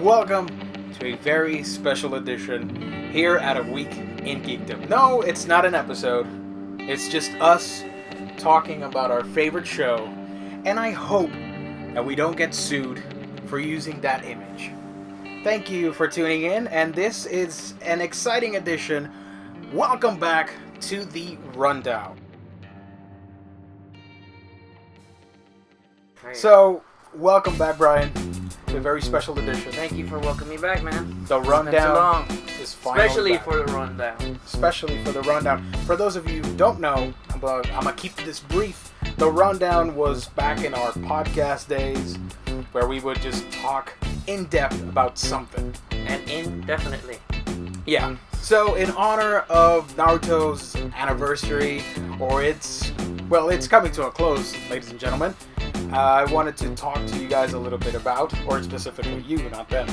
welcome to a very special edition here at A Week in Geekdom. No, it's not an episode. It's just us talking about our favorite show, and I hope that we don't get sued for using that image. Thank you for tuning in, and this is an exciting edition. Welcome back to the Rundown. So, welcome back, Brian, to a very special edition. Thank you for welcoming me back, man. The Rundown is finally Especially back. for the Rundown. Especially for the Rundown. For those of you who don't know, I'm going to keep this brief. The Rundown was back in our podcast days where we would just talk in depth about something. And indefinitely. Yeah. So, in honor of Naruto's anniversary, or it's coming to a close, ladies and gentlemen, I wanted to talk to you guys a little bit about, or specifically you, not them,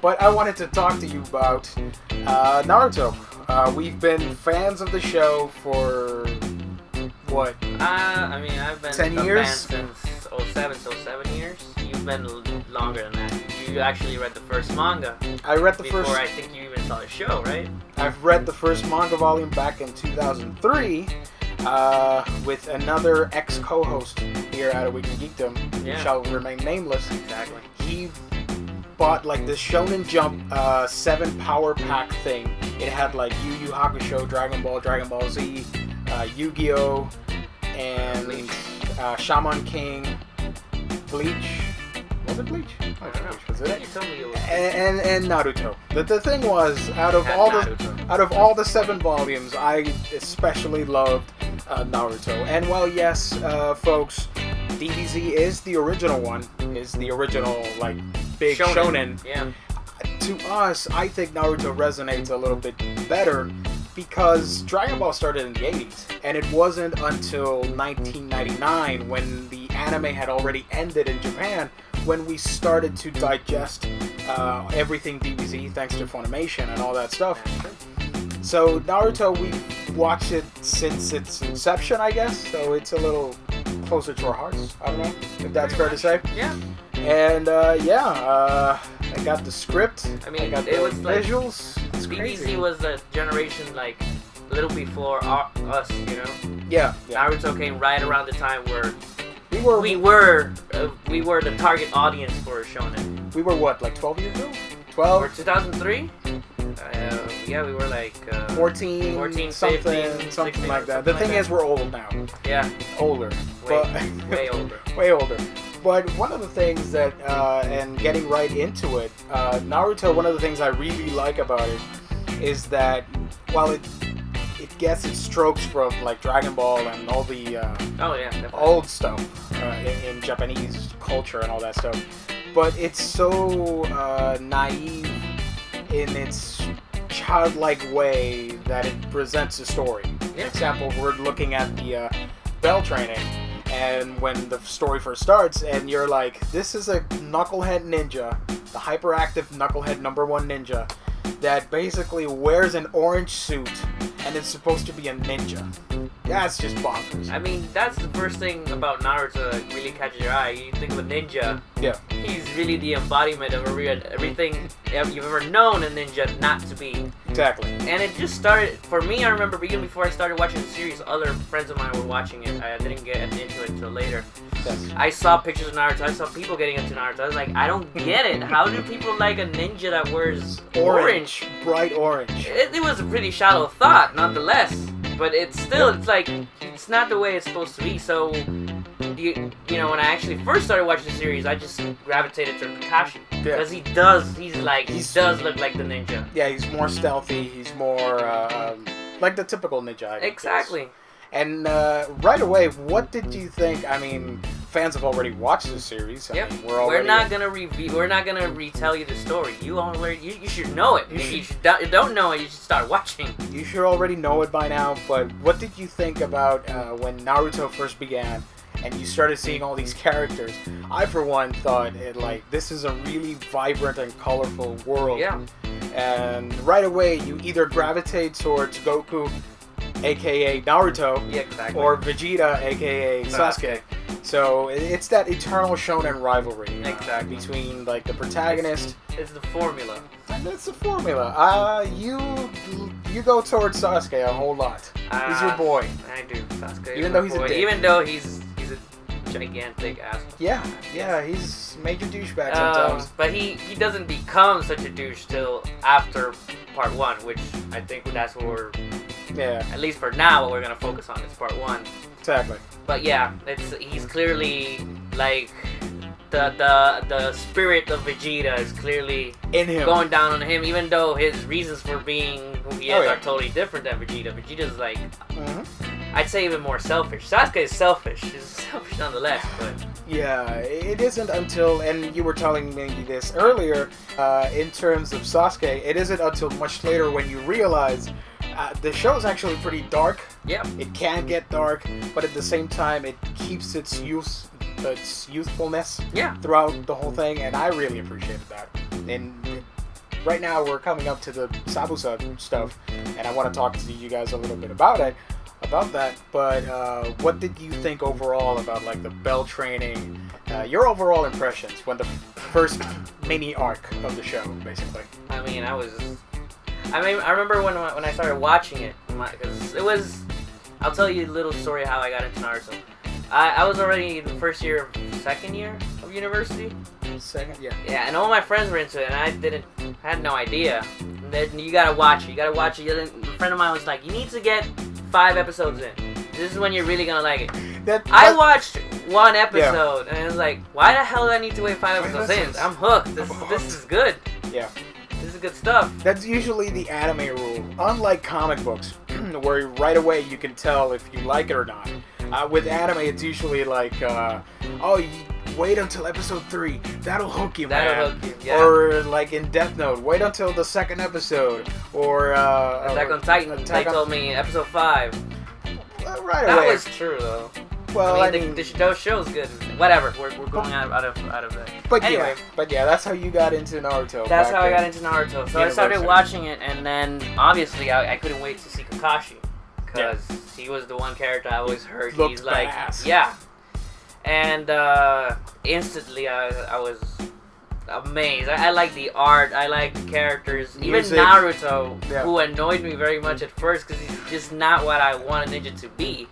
but I wanted to talk to you about Naruto. We've been fans of the show for, what? I've been 10 a years? fan since 07, so 7 years. You've been longer than that. You actually read the first manga. I read the before first... I think you even saw the show, right? I've read the first manga volume back in 2003, with another ex-co-host here at A Week in Geekdom, who shall remain nameless. Exactly. He bought like this Shonen Jump 7 power pack thing. It had like Yu Yu Hakusho, Dragon Ball Z, Yu-Gi-Oh, and Shaman King, Bleach. Was it Bleach? I don't know. Bleach, was it? You told me it was And Naruto. The thing was, out of all the 7 volumes, I especially loved Naruto. And while yes, folks, DBZ is the original one, is the original like big shonen. Yeah. To us, I think Naruto resonates a little bit better because Dragon Ball started in the 80s, and it wasn't until 1999 when the anime had already ended in Japan when we started to digest everything DBZ thanks to Funimation and all that stuff. So Naruto, we've watched it since its inception, I guess, so it's a little closer to our hearts. I don't know if that's fair to say. Yeah. And I got the script. I mean, I got it the was visuals. It's DBZ crazy. was a generation like a little before us, you know. Yeah. Naruto came right around the time where We were the target audience for shonen. We were what, like 12 years old? 12? Or 2003? Yeah, we were like 14, 14, something 15, 16, like that. The thing is, we're old now. Yeah. Older. Way older. Way older. But one of the things that, and getting right into it, Naruto, one of the things I really like about it is that while it gets its strokes from like Dragon Ball and all the old stuff in Japanese culture and all that stuff, but it's so naive in its childlike way that it presents a story. For example, we're looking at the bell training, and when the story first starts, and you're like, this is a knucklehead ninja, the hyperactive knucklehead #1 ninja, that basically wears an orange suit and is supposed to be a ninja. That's just bonkers. I mean, that's the first thing about Naruto that really catches your eye. You think of a ninja. Yeah. He's really the embodiment of everything you've ever known a ninja not to be. Exactly. And it just started, for me, I remember even before I started watching the series, other friends of mine were watching it. I didn't get into it until later. Yes. I saw pictures of Naruto. I saw people getting into Naruto. I was like, I don't get it. How do people like a ninja that wears orange? Bright orange. It was a pretty shallow thought, nonetheless. But it's still, it's like, it's not the way it's supposed to be. So, you know, when I actually first started watching the series, I just gravitated to Kakashi. Because he does look like the ninja. Yeah, he's more stealthy. He's more like the typical ninja, I guess. Exactly. And right away, what did you think? I mean, fans have already watched the series. I mean, we're not gonna retell you the story. You should know it. If you don't know it, you should start watching. You should already know it by now. But what did you think about when Naruto first began, and you started seeing all these characters? I, for one, thought this is a really vibrant and colorful world. Yeah. And right away, you either gravitate towards Goku, aka Naruto, exactly, or Vegeta, aka Sasuke. So it's that eternal shonen rivalry Exactly. between like the protagonist. It's the formula. And that's the formula. You go towards Sasuke a whole lot. He's your boy. I do. Sasuke. Even though he's a dick. Even though he's a gigantic asshole. Yeah, he's major douchebag sometimes. But he doesn't become such a douche till after part 1, which I think that's what we're. Yeah. At least for now, what we're gonna focus on is part 1. Exactly. But yeah, he's clearly like the spirit of Vegeta is clearly in him, going down on him, even though his reasons for being who he is are totally different than Vegeta. Vegeta's like, I'd say even more selfish. Sasuke is selfish. He's selfish nonetheless, but yeah, it isn't until, and you were telling me this earlier, in terms of Sasuke, it isn't until much later when you realize the show is actually pretty dark. Yeah. It can get dark, but at the same time, it keeps its youthfulness throughout the whole thing, and I really appreciated that. And right now, we're coming up to the Sabusa stuff, and I want to talk to you guys a little bit about that. But what did you think overall about like the bell training? Your overall impressions when the first mini arc of the show, basically. I remember when I started watching it, because it was. I'll tell you a little story how I got into Naruto. I was already in the second year of university. Second, yeah. Yeah, and all my friends were into it, and I had no idea. And then you gotta watch it. A friend of mine was like, you need to get 5 episodes in. This is when you're really gonna like it. I watched 1 episode, and I was like, why the hell do I need to wait 5 episodes in? I'm hooked. This is good. Yeah. This is good stuff. That's usually the anime rule. Unlike comic books, where right away you can tell if you like it or not. With anime, it's usually like, you wait until episode 3. That'll hook you, man. That'll hook you, yeah. Or like in Death Note, wait until the 2nd episode. Or Attack on Titan. They told me episode 5. Right that away. Was true though. Well, I mean, those shows good. Whatever. We're going out of that. But anyway. Yeah, that's how you got into Naruto. That's how I got into Naruto. So I started watching it, and then obviously I couldn't wait to see Kakashi because he was the one character I always heard. Looked he's like, badass. yeah. And instantly I was amazed. I like the art. I like the characters. Music. Even Naruto, who annoyed me very much at first because he's just not what I want a ninja to be.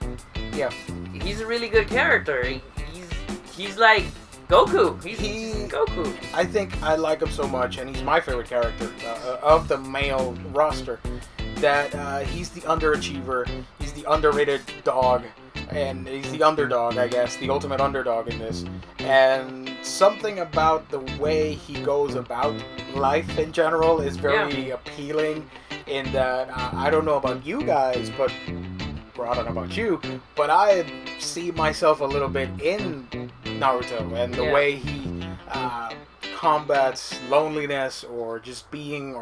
Yeah. He's a really good character. He's like Goku. He's Goku. I think I like him so much, and he's my favorite character of the male roster, that he's the underachiever, he's the underrated dog, and he's the underdog, I guess, the ultimate underdog in this. And something about the way he goes about life in general is very appealing, in that I don't know about you guys, but I don't know about you, but I see myself a little bit in Naruto and the way he combats loneliness or just being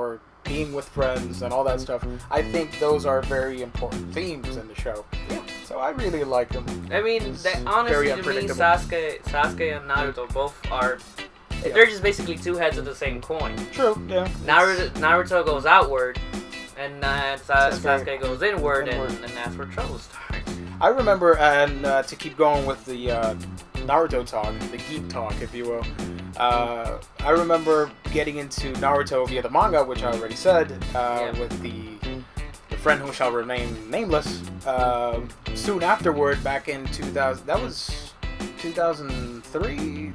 with friends and all that stuff. I think those are very important themes in the show. Yeah. So I really like them. I mean, honestly, to me, Sasuke and Naruto both are. They're just basically 2 heads of the same coin. True. Yeah. Naruto goes outward. And Sasuke goes inward, and that's where trouble starts. I remember, and to keep going with the Naruto talk, the geek talk, if you will, I remember getting into Naruto via the manga, which I already said, with the friend who shall remain nameless. Soon afterward, back in 2000, that was 2003,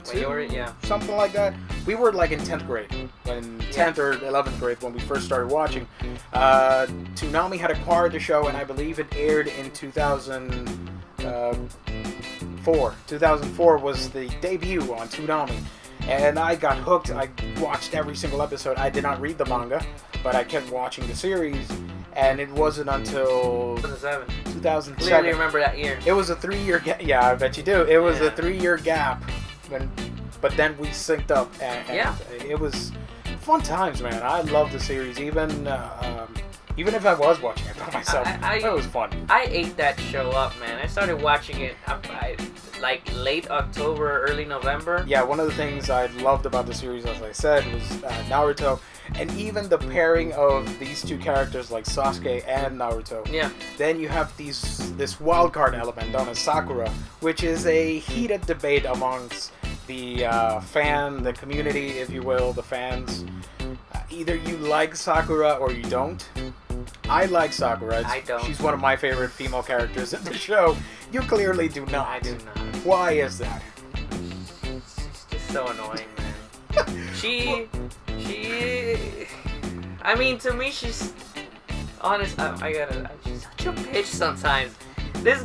something like that. We were like in 10th grade, 10th or 11th grade when we first started watching. Toonami had acquired the show, and I believe it aired in 2004. 2004 was the debut on Toonami, and I got hooked. I watched every single episode. I did not read the manga, but I kept watching the series, and it wasn't until 2007. Clearly remember that year. It was a 3-year gap. Yeah, I bet you do. It was a 3-year gap, but then we synced up, and it was fun times, man. I love the series, even if I was watching it by myself. It was fun. I ate that show up, man. I started watching it like late October, early November. Yeah, one of the things I loved about the series, as I said, was Naruto. And even the pairing of these two characters like Sasuke and Naruto. Yeah. Then you have this wild card element known as Sakura, which is a heated debate amongst the the community, if you will, the fans. Either you like Sakura or you don't. I like Sakura. I don't. She's one of my favorite female characters in the show. You clearly do not. I do not. Why is that? She's just so annoying, man. She. I mean, to me, she's honest. She's such a bitch sometimes. This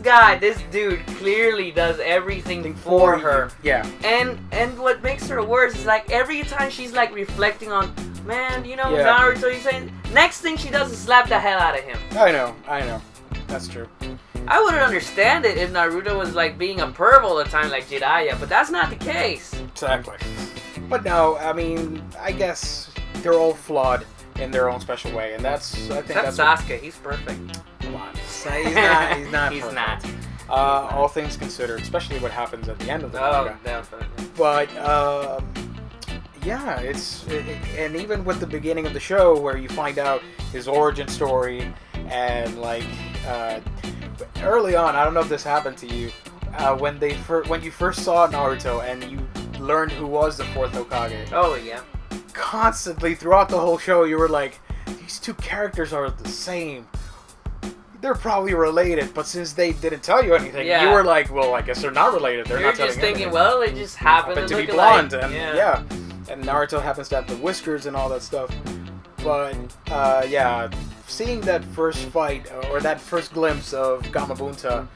dude clearly does everything for her. Yeah. And what makes her worse is like every time she's like reflecting on, man, you know, Yeah. Naruto, you saying, next thing she does is slap the hell out of him. I know. That's true. I wouldn't understand it if Naruto was like being a perv all the time like Jiraiya, but that's not the case. Exactly. But no, I mean, I guess they're all flawed in their own special way, and I think Except that's Sasuke, he's perfect. Come on. He's not. He's not. He's perfect. not. All things considered, especially what happens at the end of the Oh, manga. definitely. But yeah, and even with the beginning of the show where you find out his origin story, and like early on, I don't know if this happened to you, when you first saw Naruto and you learned who was the fourth Hokage. Oh yeah. Constantly throughout the whole show, you were like, these two characters are the same. They're probably related, but since they didn't tell you anything, Yeah. you were like, well, I guess they're not related. They're You're not telling just thinking, anything. well, they just happen to to look be blonde, alike. and yeah, and Naruto happens to have the whiskers and all that stuff. But yeah, seeing that first fight or that first glimpse of Gamabunta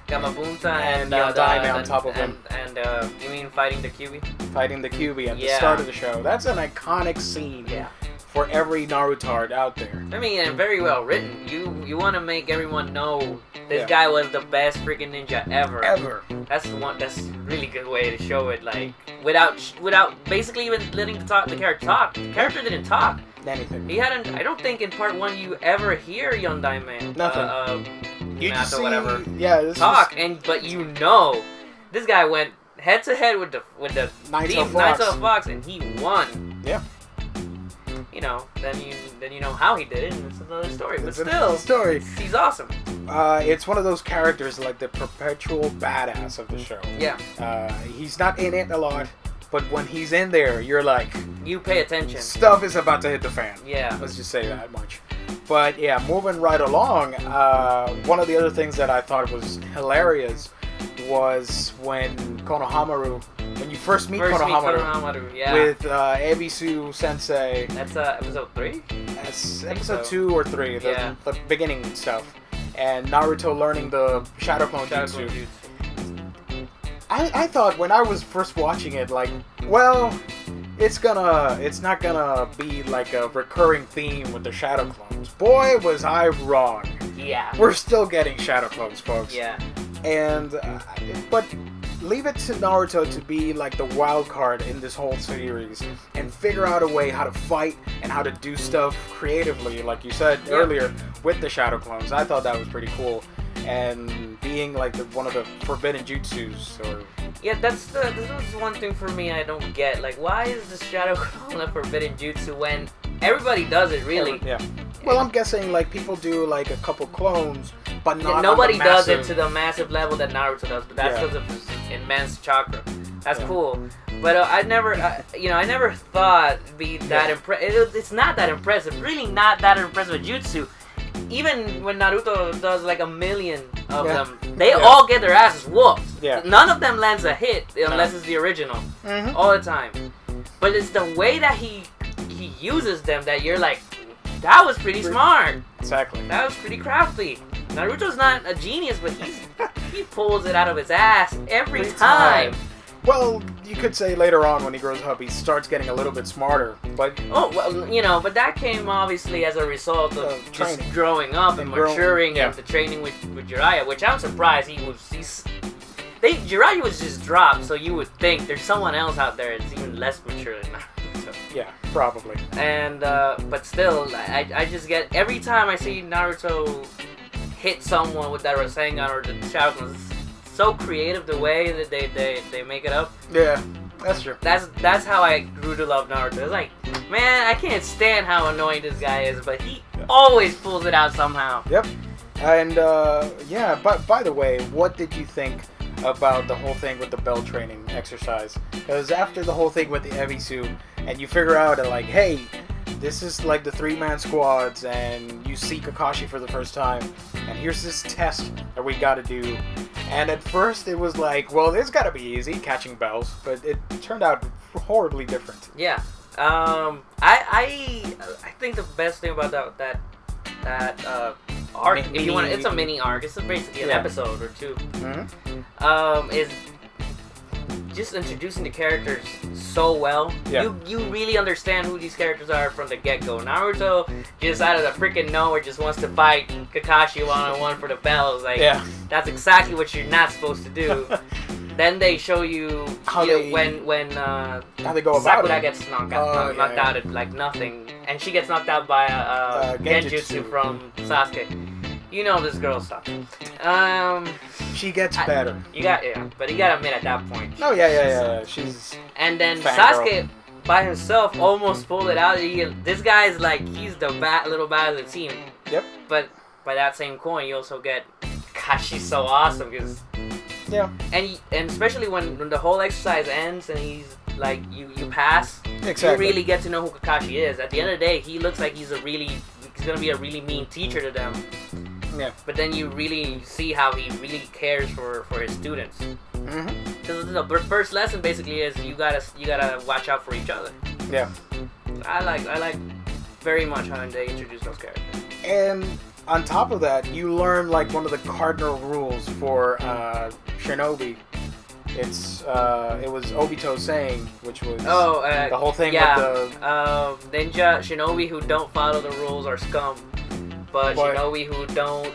and Yondaime on top of him, and you mean fighting the Kyuubi? fighting the Kyuubi at the Yeah. start of the show, that's an iconic scene Yeah. for every Narutard out there. I mean, and very well written. You want to make everyone know this Yeah. guy was the best freaking ninja ever. Ever. That's a really good way to show it. Like without basically even letting the character talk. The character didn't talk. Anything. He hadn't. I don't think in part 1 you ever hear Yondaime. Nothing. You just Minato, see, whatever. yeah, this Talk, is but you know, this guy went head to head with the Naito Naito Fox, and he won. Yeah. You know, then you know how he did it, and it's another story. But It's still, another story. he's awesome. It's one of those characters like the perpetual badass of the show. Yeah, He's not in it a lot, but when he's in there, you're like, you pay attention. stuff is about to hit the fan. Yeah. Let's just say that much. But yeah, moving right along, one of the other things that I thought was hilarious was when you first meet Konohamaru yeah. with Ebisu Sensei. That's episode 3. That's think episode so. 2 or 3, Yeah. the beginning stuff. And Naruto learning the Shadow Clone Jutsu. I thought when I was first watching it, like, well, it's not gonna be like a recurring theme with the Shadow Clones. Boy, was I wrong. Yeah. We're still getting Shadow Clones, folks. Yeah. And but leave it to Naruto to be like the wild card in this whole series and figure out a way how to fight and how to do stuff creatively, like you said earlier, with the Shadow Clones. I thought that was pretty cool. And being like one of the forbidden jutsus, or Yeah, this is one thing for me I don't get. Like, why is the Shadow Clone a forbidden jutsu when everybody does it, really? yeah. Well, I'm guessing like people do like a couple clones, but not on nobody the does it massive- to the massive level that Naruto does, but that's Yeah. because of his immense chakra. That's Yeah. cool. But I never thought it'd be that impressive. It's not that impressive. Really, not that impressive a jutsu. Even when Naruto does like a million of Yeah. them, they all get their asses whooped. Yeah. None of them lands a hit unless it's the original. Mhm. All the time. But it's the way that he uses them that you're like, that was pretty smart. Exactly. That was pretty crafty. Naruto's not a genius, but he pulls it out of his ass every time. Well, you could say later on when he grows up, he starts getting a little bit smarter. But Oh, well, but that came obviously as a result of just training. growing up and maturing yeah. and the training with Jiraiya, which I'm surprised Jiraiya was just dropped, so you would think there's someone else out there that's even less mature than Naruto. yeah, probably. And, but still, I just get, every time I see Naruto hit someone with that Rasengan or the Shadow Clone, it's so creative the way that they make it up. Yeah, that's true. That's how I grew to love Naruto. It's like, Man, I can't stand how annoying this guy is, but he always pulls it out somehow. Yep. And, but by the way, what did you think about the whole thing with the bell training exercise? Because after the whole thing with the Ebisu, and you figure out that, like, hey, this is like the 3-man squads, and you see Kakashi for the first time, and here's this test that we gotta do. And at first it was like, well, this gotta be easy, catching bells, but it turned out horribly different. Yeah. I think the best thing about that arc, if you want, it's a mini arc. It's basically an episode or two. Mm-hmm. Is just introducing the characters so well. Yeah. You really understand who these characters are from the get-go. Naruto just out of the freaking nowhere just wants to fight Kakashi one-on-one for the bells. Like, that's exactly what you're not supposed to do. Then they show you how when how they go about Sakura it. gets knocked out at like nothing, and she gets knocked out by a genjutsu from Sasuke. You know this girl stuff. She gets better. But you gotta admit at that point. Oh yeah. She's. And then Sasuke by himself almost pulled it out. This guy's like, he's the little bad of the team. Yep. But by that same coin, you also get Kashi's so awesome because. Yeah. And especially when the whole exercise ends and he's like, you pass. Exactly. You really get to know who Kakashi is. At the end of the day, he looks like he's gonna be a really mean teacher to them. Yeah. But then you really see how he really cares for his students. Because the first lesson basically is you gotta watch out for each other. Yeah. I like very much how they introduce those characters. And on top of that, you learn like one of the cardinal rules for Shinobi. It was Obito saying, which was the whole thing with the ninja shinobi who don't follow the rules are scum, but shinobi who don't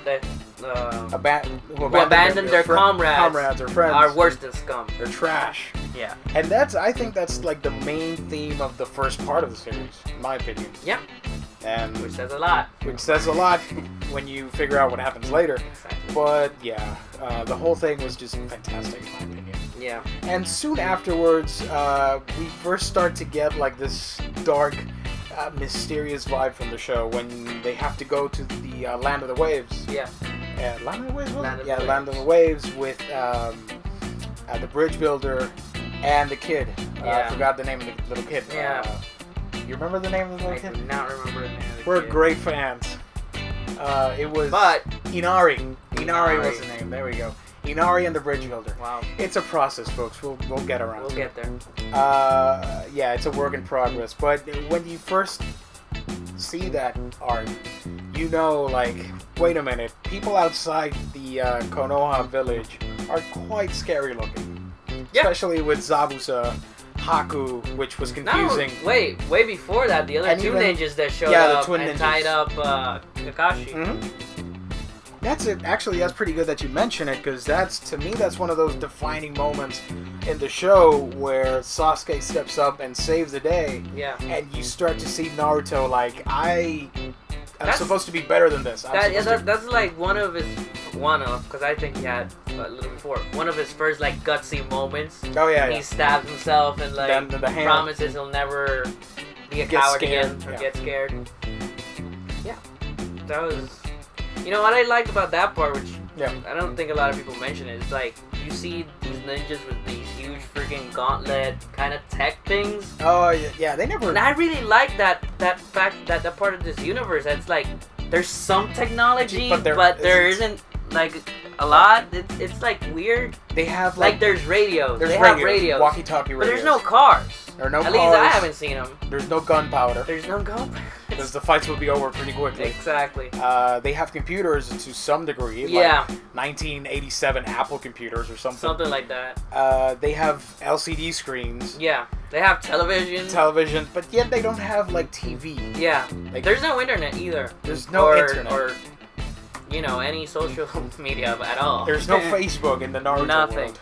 abandon their comrades or friends are worse than scum. They're trash. Yeah. And I think that's like the main theme of the first part of the series, in my opinion. Yeah. And which says a lot. Which says a lot when you figure out what happens later. Exactly. But yeah, the whole thing was just fantastic in my opinion. Yeah. And soon afterwards, we first start to get like this dark, mysterious vibe from the show when they have to go to the Land of the Waves. Yeah. Land of the Waves. Land of the Waves with the bridge builder and the kid. I forgot the name of the little kid. Yeah. You remember the name of the little kid? I do not remember the name of the kid. We're great fans. It was Inari. Inari was the name. There we go. Inari and the Bridge Builder. Wow. It's a process, folks. We'll get around. We'll get there. It's a work in progress. But when you first see that art, you know, like, wait a minute. People outside the Konoha village are quite scary looking. Yeah. Especially with Zabuza. Haku, which was confusing. No, way before that, the other two ninjas that showed up and tied up Kakashi. Mm-hmm. That's it. Actually, that's pretty good that you mention it, because to me, that's one of those defining moments in the show where Sasuke steps up and saves the day. Yeah. And you start to see Naruto like, I'm supposed to be better than this. That's like because I think he had a little before, one of his first like gutsy moments. Oh yeah. He stabs himself and like promises he'll never be a coward again or get scared. Yeah, that was. You know what I liked about that part, which I don't think a lot of people mention it. It's like you see these ninjas with these huge freaking gauntlet kind of tech things. Oh yeah, they never. And I really like that fact that part of this universe. That's like there's some technology, but there isn't like a lot. It's like weird. They have like there's radios. They have radios, walkie-talkie radios. But there's no cars. There are no cars. At least I haven't seen them. There's no gunpowder. There's no gunpowder. Because the fights will be over pretty quickly. Exactly. They have computers to some degree. Yeah. Like 1987 Apple computers or something. Something like that. They have LCD screens. Yeah. They have television. But yet they don't have like TV. Yeah. Like, there's no internet either. There's no internet. Or any social media at all. There's no Facebook in the Naruto world.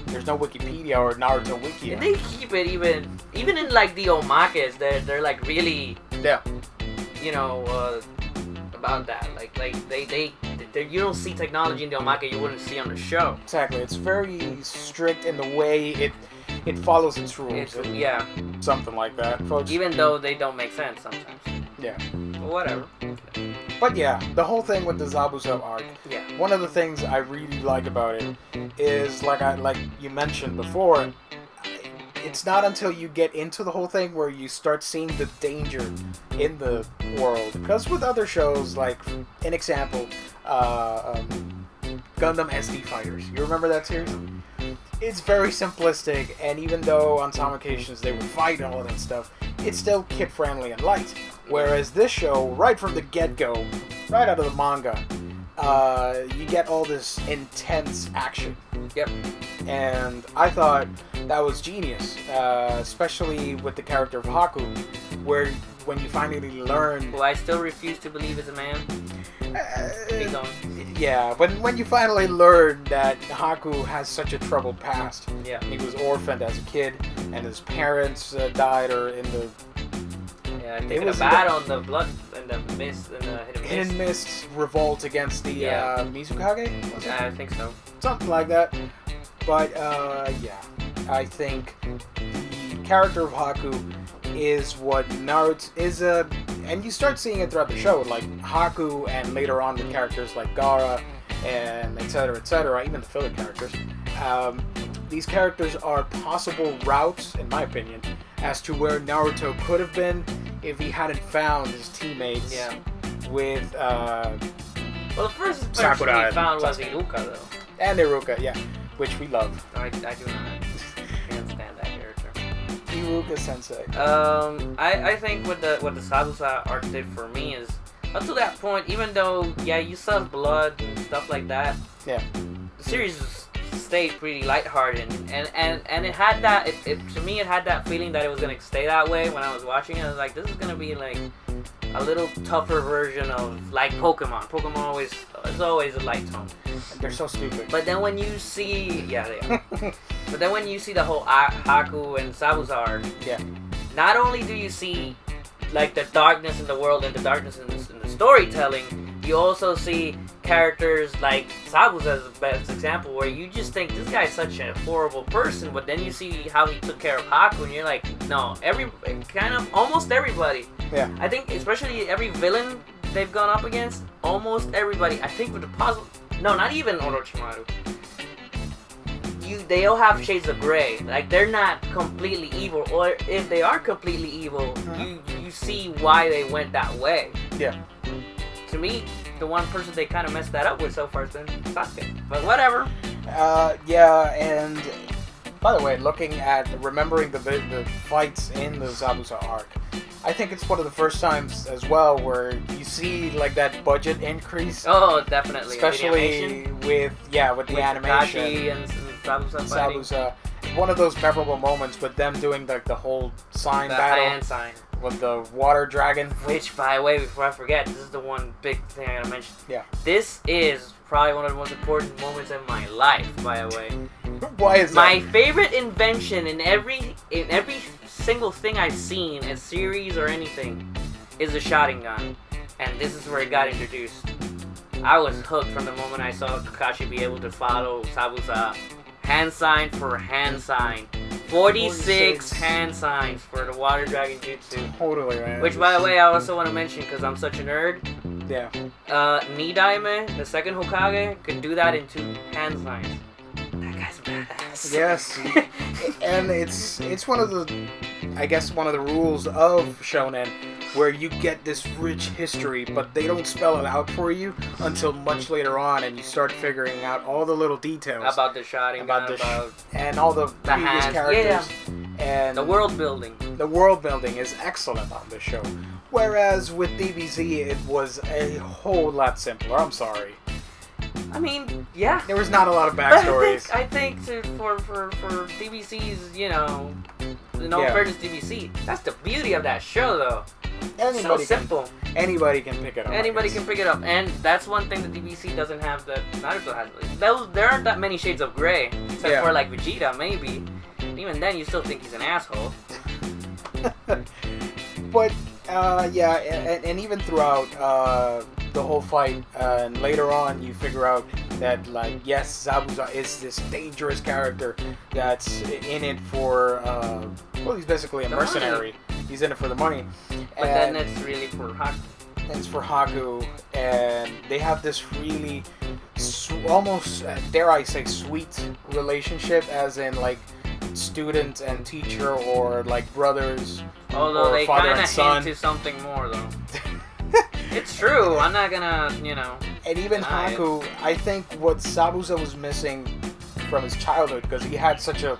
There's no Wikipedia or Naruto Wiki. And they keep it even in like the omakes. They're like really about that. Like they you don't see technology in the omake you wouldn't see on the show. Exactly. It's very strict in the way it follows its rules. Yeah. Something like that, folks. Even though they don't make sense sometimes. Yeah. But whatever. But yeah, the whole thing with the Zabuza arc. Yeah. One of the things I really like about it is like you mentioned before. It's not until you get into the whole thing where you start seeing the danger in the world. Because with other shows, like, an example, Gundam SD Fighters. You remember that series? It's very simplistic, and even though on some occasions they would fight and all that stuff, it's still kid-friendly and light. Whereas this show, right from the get-go, right out of the manga, you get all this intense action. Yep. And I thought that was genius, especially with the character of Haku, where when you finally learn... Well, I still refuse to believe is a man. Keep going. Yeah, when you finally learn that Haku has such a troubled past. Yeah. He was orphaned as a kid, and his parents died, or in the... Yeah, I think a battle on the blood and the mist and the Hidden Mist revolt against the Mizukage? Was it? I think so. Something like that. But, yeah. I think the character of Haku is what Naruto is and you start seeing it throughout the show, like Haku and later on the characters like Gaara and etc., even the filler characters. These characters are possible routes, in my opinion, as to where Naruto could have been if he hadn't found his teammates with well, the first person Sakura he found was Sasuke. Iruka, though. And Iruka, yeah, which we love. I do not can't stand that character. Iruka Sensei. I think what the Sabusa arc did for me is, up to that point, even though you saw blood and stuff like that, the series stayed pretty lighthearted, and it had that. To me, it had that feeling that it was gonna stay that way when I was watching it. I was like, this is gonna be like a little tougher version of like Pokemon. Pokemon is always a light tone. They're so stupid. But then when you see, they are. But then when you see the whole Haku and Sabusa arc, not only do you see like the darkness in the world and the darkness in the storytelling, you also see characters like Sabusa as the best example, where you just think this guy's such a horrible person, but then you see how he took care of Haku, and you're like, no, almost everybody. Yeah. I think especially every villain they've gone up against, almost everybody. I think with the puzzle, no, not even Orochimaru. They all have shades of gray. Like, they're not completely evil, or if they are completely evil, you see why they went that way. Yeah. To me, the one person they kind of messed that up with so far has been Sasuke. But whatever. And by the way, remembering the fights in the Zabuza arc, I think it's one of the first times as well where you see like that budget increase. Oh, definitely. Especially with the animation. Kakashi and Zabuza fighting. Zabuza. One of those memorable moments with them doing like the whole sign battle. Hand sign. With the water dragon. Which, by the way, before I forget, this is the one big thing I gotta mention. Yeah. This is probably one of the most important moments in my life, by the way. Why is that? My favorite invention in every single thing I've seen, in series or anything, is the Sharingan. And this is where it got introduced. I was hooked from the moment I saw Kakashi be able to follow Sabusa. Hand sign for hand sign. 46 hand signs for the water dragon jutsu. Totally, man. Which, by the way, I also want to mention, because I'm such a nerd. Yeah. Nidaime, the second Hokage, could do that in 2 hand signs. That guy's badass. Yes. And it's one of the rules of Shonen, where you get this rich history, but they don't spell it out for you until much later on, and you start figuring out all the little details about the Sharingan, and all the previous hands. characters. And the world building. The world building is excellent on this show. Whereas with DBZ, it was a whole lot simpler. I'm sorry. I mean, yeah. There was not a lot of backstories. I think for DBC's, in all fairness, DBC, that's the beauty of that show, though. Anybody so simple. Anybody can pick it up. Anybody can pick it up, and that's one thing that DBC doesn't have that Naruto has. There aren't that many shades of gray, except for like Vegeta, maybe. And even then, you still think he's an asshole. But and even throughout the whole fight, and later on, you figure out that like yes, Zabuza is this dangerous character that's in it for well, he's basically a mercenary. He's in it for the money. But then it's really for Haku. It's for Haku, and they have this really almost dare I say sweet relationship, as in like student and teacher, or like brothers. Although or they father kind and of son. hint to something more though. It's true. I'm not gonna, And even deny Haku, I think what Zabuza was missing from his childhood, because he had such a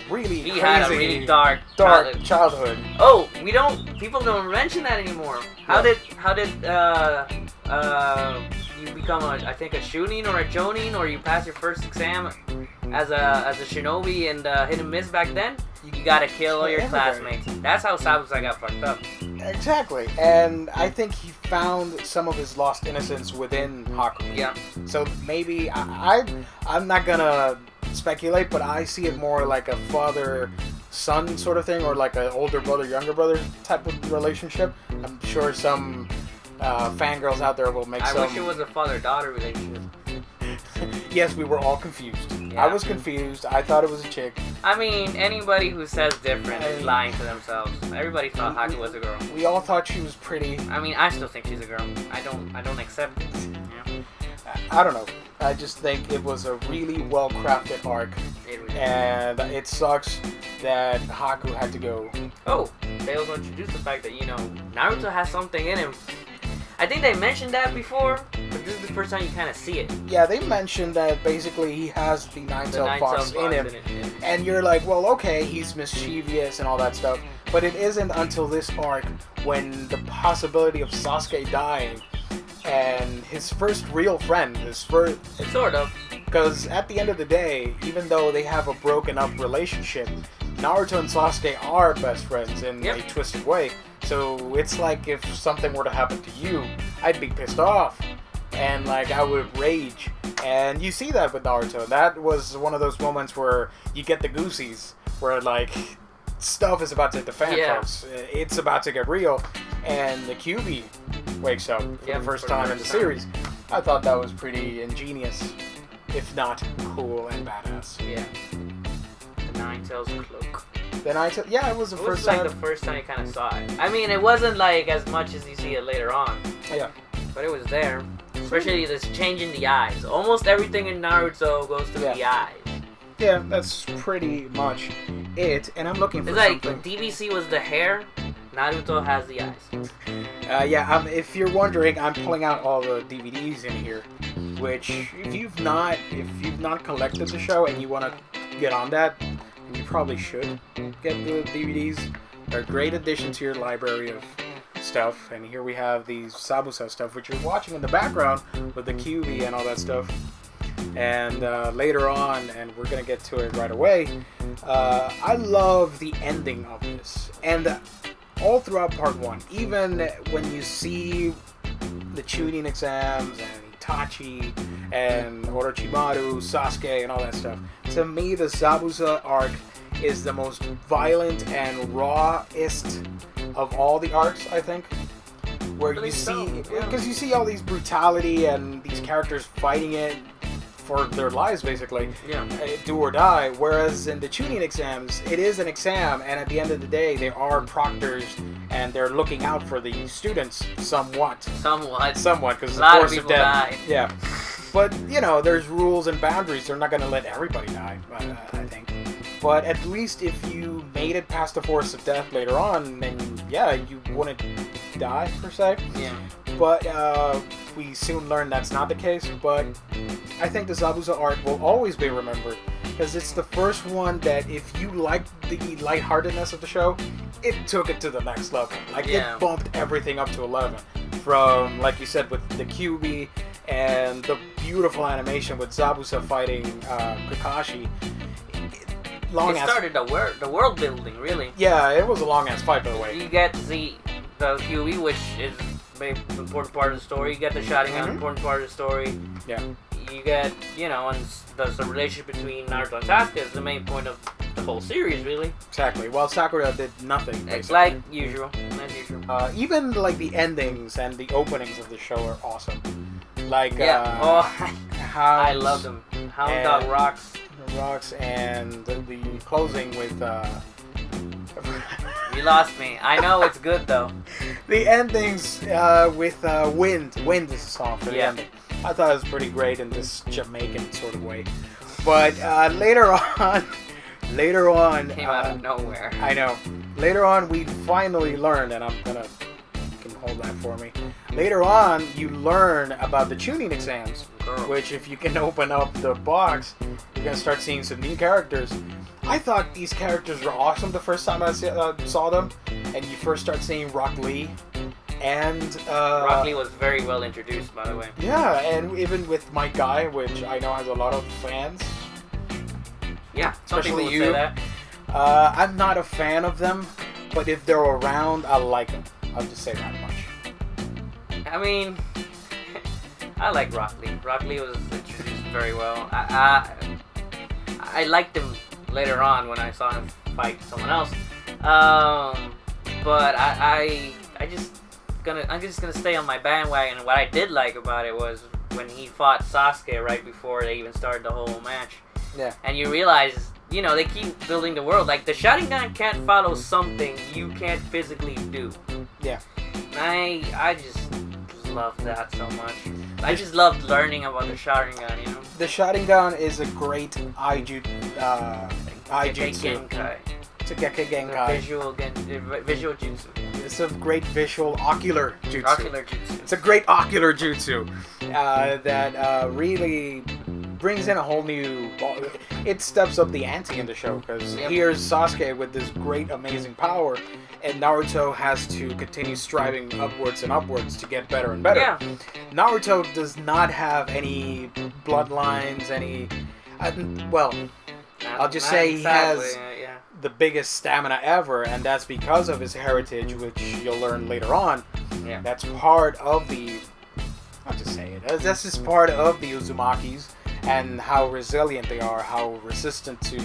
really he crazy, had a really dark childhood. Oh, people don't mention that anymore. How Yeah. did you become I think a Chunin or a Jonin, or you pass your first exam as a shinobi and hit and miss back then? You gotta kill all your classmates. That's how Zabuza got fucked up. Exactly, and I think he found some of his lost innocence within Haku. Yeah. So maybe I'm not gonna speculate, but I see it more like a father-son sort of thing, or like an older brother, younger brother type of relationship. I'm sure some fangirls out there will make I some. wish it was a father-daughter relationship. Yes, we were all confused. Yeah. I was confused. I thought it was a chick. I mean, anybody who says different is lying to themselves. Everybody thought Haku was a girl. We all thought she was pretty. I mean, I still think she's a girl. I don't accept it. Yeah. I don't know. I just think it was a really well-crafted arc, and it sucks that Haku had to go. Oh, they also introduced the fact that Naruto has something in him. I think they mentioned that before, but this is the first time you kind of see it. Yeah, they mentioned that basically he has the nine-tailed fox in him, and you're like, well, okay, he's mischievous and all that stuff, but it isn't until this arc when the possibility of Sasuke dying and his first real friend, sort of, because at the end of the day, even though they have a broken up relationship, Naruto and Sasuke are best friends in a twisted way. So it's like if something were to happen to you, I'd be pissed off, and like I would rage. And you see that with Naruto. That was one of those moments where you get the goosies, where like stuff is about to hit the fan, folks. It's about to get real, and the QB wakes up for the first time in the series. I thought that was pretty ingenious, if not cool and badass. Yeah. The Nine-Tails cloak. Then it was the first time. time. The first time you kind of saw it. I mean, it wasn't like as much as you see it later on. Yeah. But it was there. Especially this change in the eyes. Almost everything in Naruto goes through the eyes. Yeah, that's pretty much it. And I'm looking for something. It's like DBC was the hair, Naruto has the eyes. If you're wondering, I'm pulling out all the DVDs in here. Which, if you've not collected the show and you want to get on that, you probably should get the DVDs. They're a great addition to your library of stuff. And here we have the Zabuza stuff, which you're watching in the background with the QB and all that stuff. And later on, and we're going to get to it right away, I love the ending of this. And all throughout part 1, even when you see the Chunin exams and Itachi and Orochimaru, Sasuke, and all that stuff. To me, the Zabuza arc is the most violent and rawest of all the arcs, I think. Where you see, because you see all these brutality and these characters fighting it for their lives, basically, do or die. Whereas in the Chunin exams, it is an exam, and at the end of the day, they are proctors, and they're looking out for the students somewhat, because the force of death. Die. Yeah, but there's rules and boundaries. They're not going to let everybody die, I think. But at least if you made it past the force of death later on, then you wouldn't die per se. Yeah. But we soon learned that's not the case. But I think the Zabuza arc will always be remembered because it's the first one that, if you liked the lightheartedness of the show, it took it to the next level. It bumped everything up to 11. From, like you said, with the QB and the beautiful animation with Zabuza fighting Kakashi. It started the world building, really. Yeah, it was a long ass fight, by the way. You get the QB, which is an important part of the story. You get the Sharingan, important part of the story. Yeah. You get, and the relationship between Naruto and Sasuke is the main point of the whole series, really. Exactly. While Sakura did nothing, basically. Like usual. Even like the endings and the openings of the show are awesome. Like, Hounds. I love them. Hound Dog rocks. Rocks and the closing with. You lost me. I know it's good though. The endings with Wind. Wind is the song for the ending. I thought it was pretty great in this Jamaican sort of way. But later on, came out of nowhere. I know. Later on, we finally learned, and you can hold that for me. Later on, you learn about the Chunin exams, which if you can open up the box, you're gonna start seeing some new characters. I thought these characters were awesome the first time I saw them, and you first start seeing Rock Lee. And Rock Lee was very well introduced, by the way. Yeah, and even with My Guy, which I know has a lot of fans. Yeah, some especially people you. would say that. I'm not a fan of them, but if they're around, I like them. I'll just say that much. I mean, I like Rock Lee. Rock Lee was introduced very well. I liked him later on when I saw him fight someone else. But I'm just gonna stay on my bandwagon. And what I did like about it was when he fought Sasuke right before they even started the whole match. Yeah. And you realize, they keep building the world. Like the Sharingan can't follow something you can't physically do. Yeah. I just love that so much. I just loved learning about the Sharingan. The Sharingan is a great Genkai. It's a Gekkei Genkai. Visual jutsu. It's a great visual ocular jutsu. Ocular jutsu. It's a great ocular jutsu that really brings in a whole new. It steps up the ante in the show because here's Sasuke with this great, amazing power, and Naruto has to continue striving upwards and upwards to get better and better. Yeah. Naruto does not have any bloodlines, I'll just say he has the biggest stamina ever, and that's because of his heritage, which you'll learn later on. Yeah. That's part of the. I'll just say it. That's just part of the Uzumakis and how resilient they are, how resistant to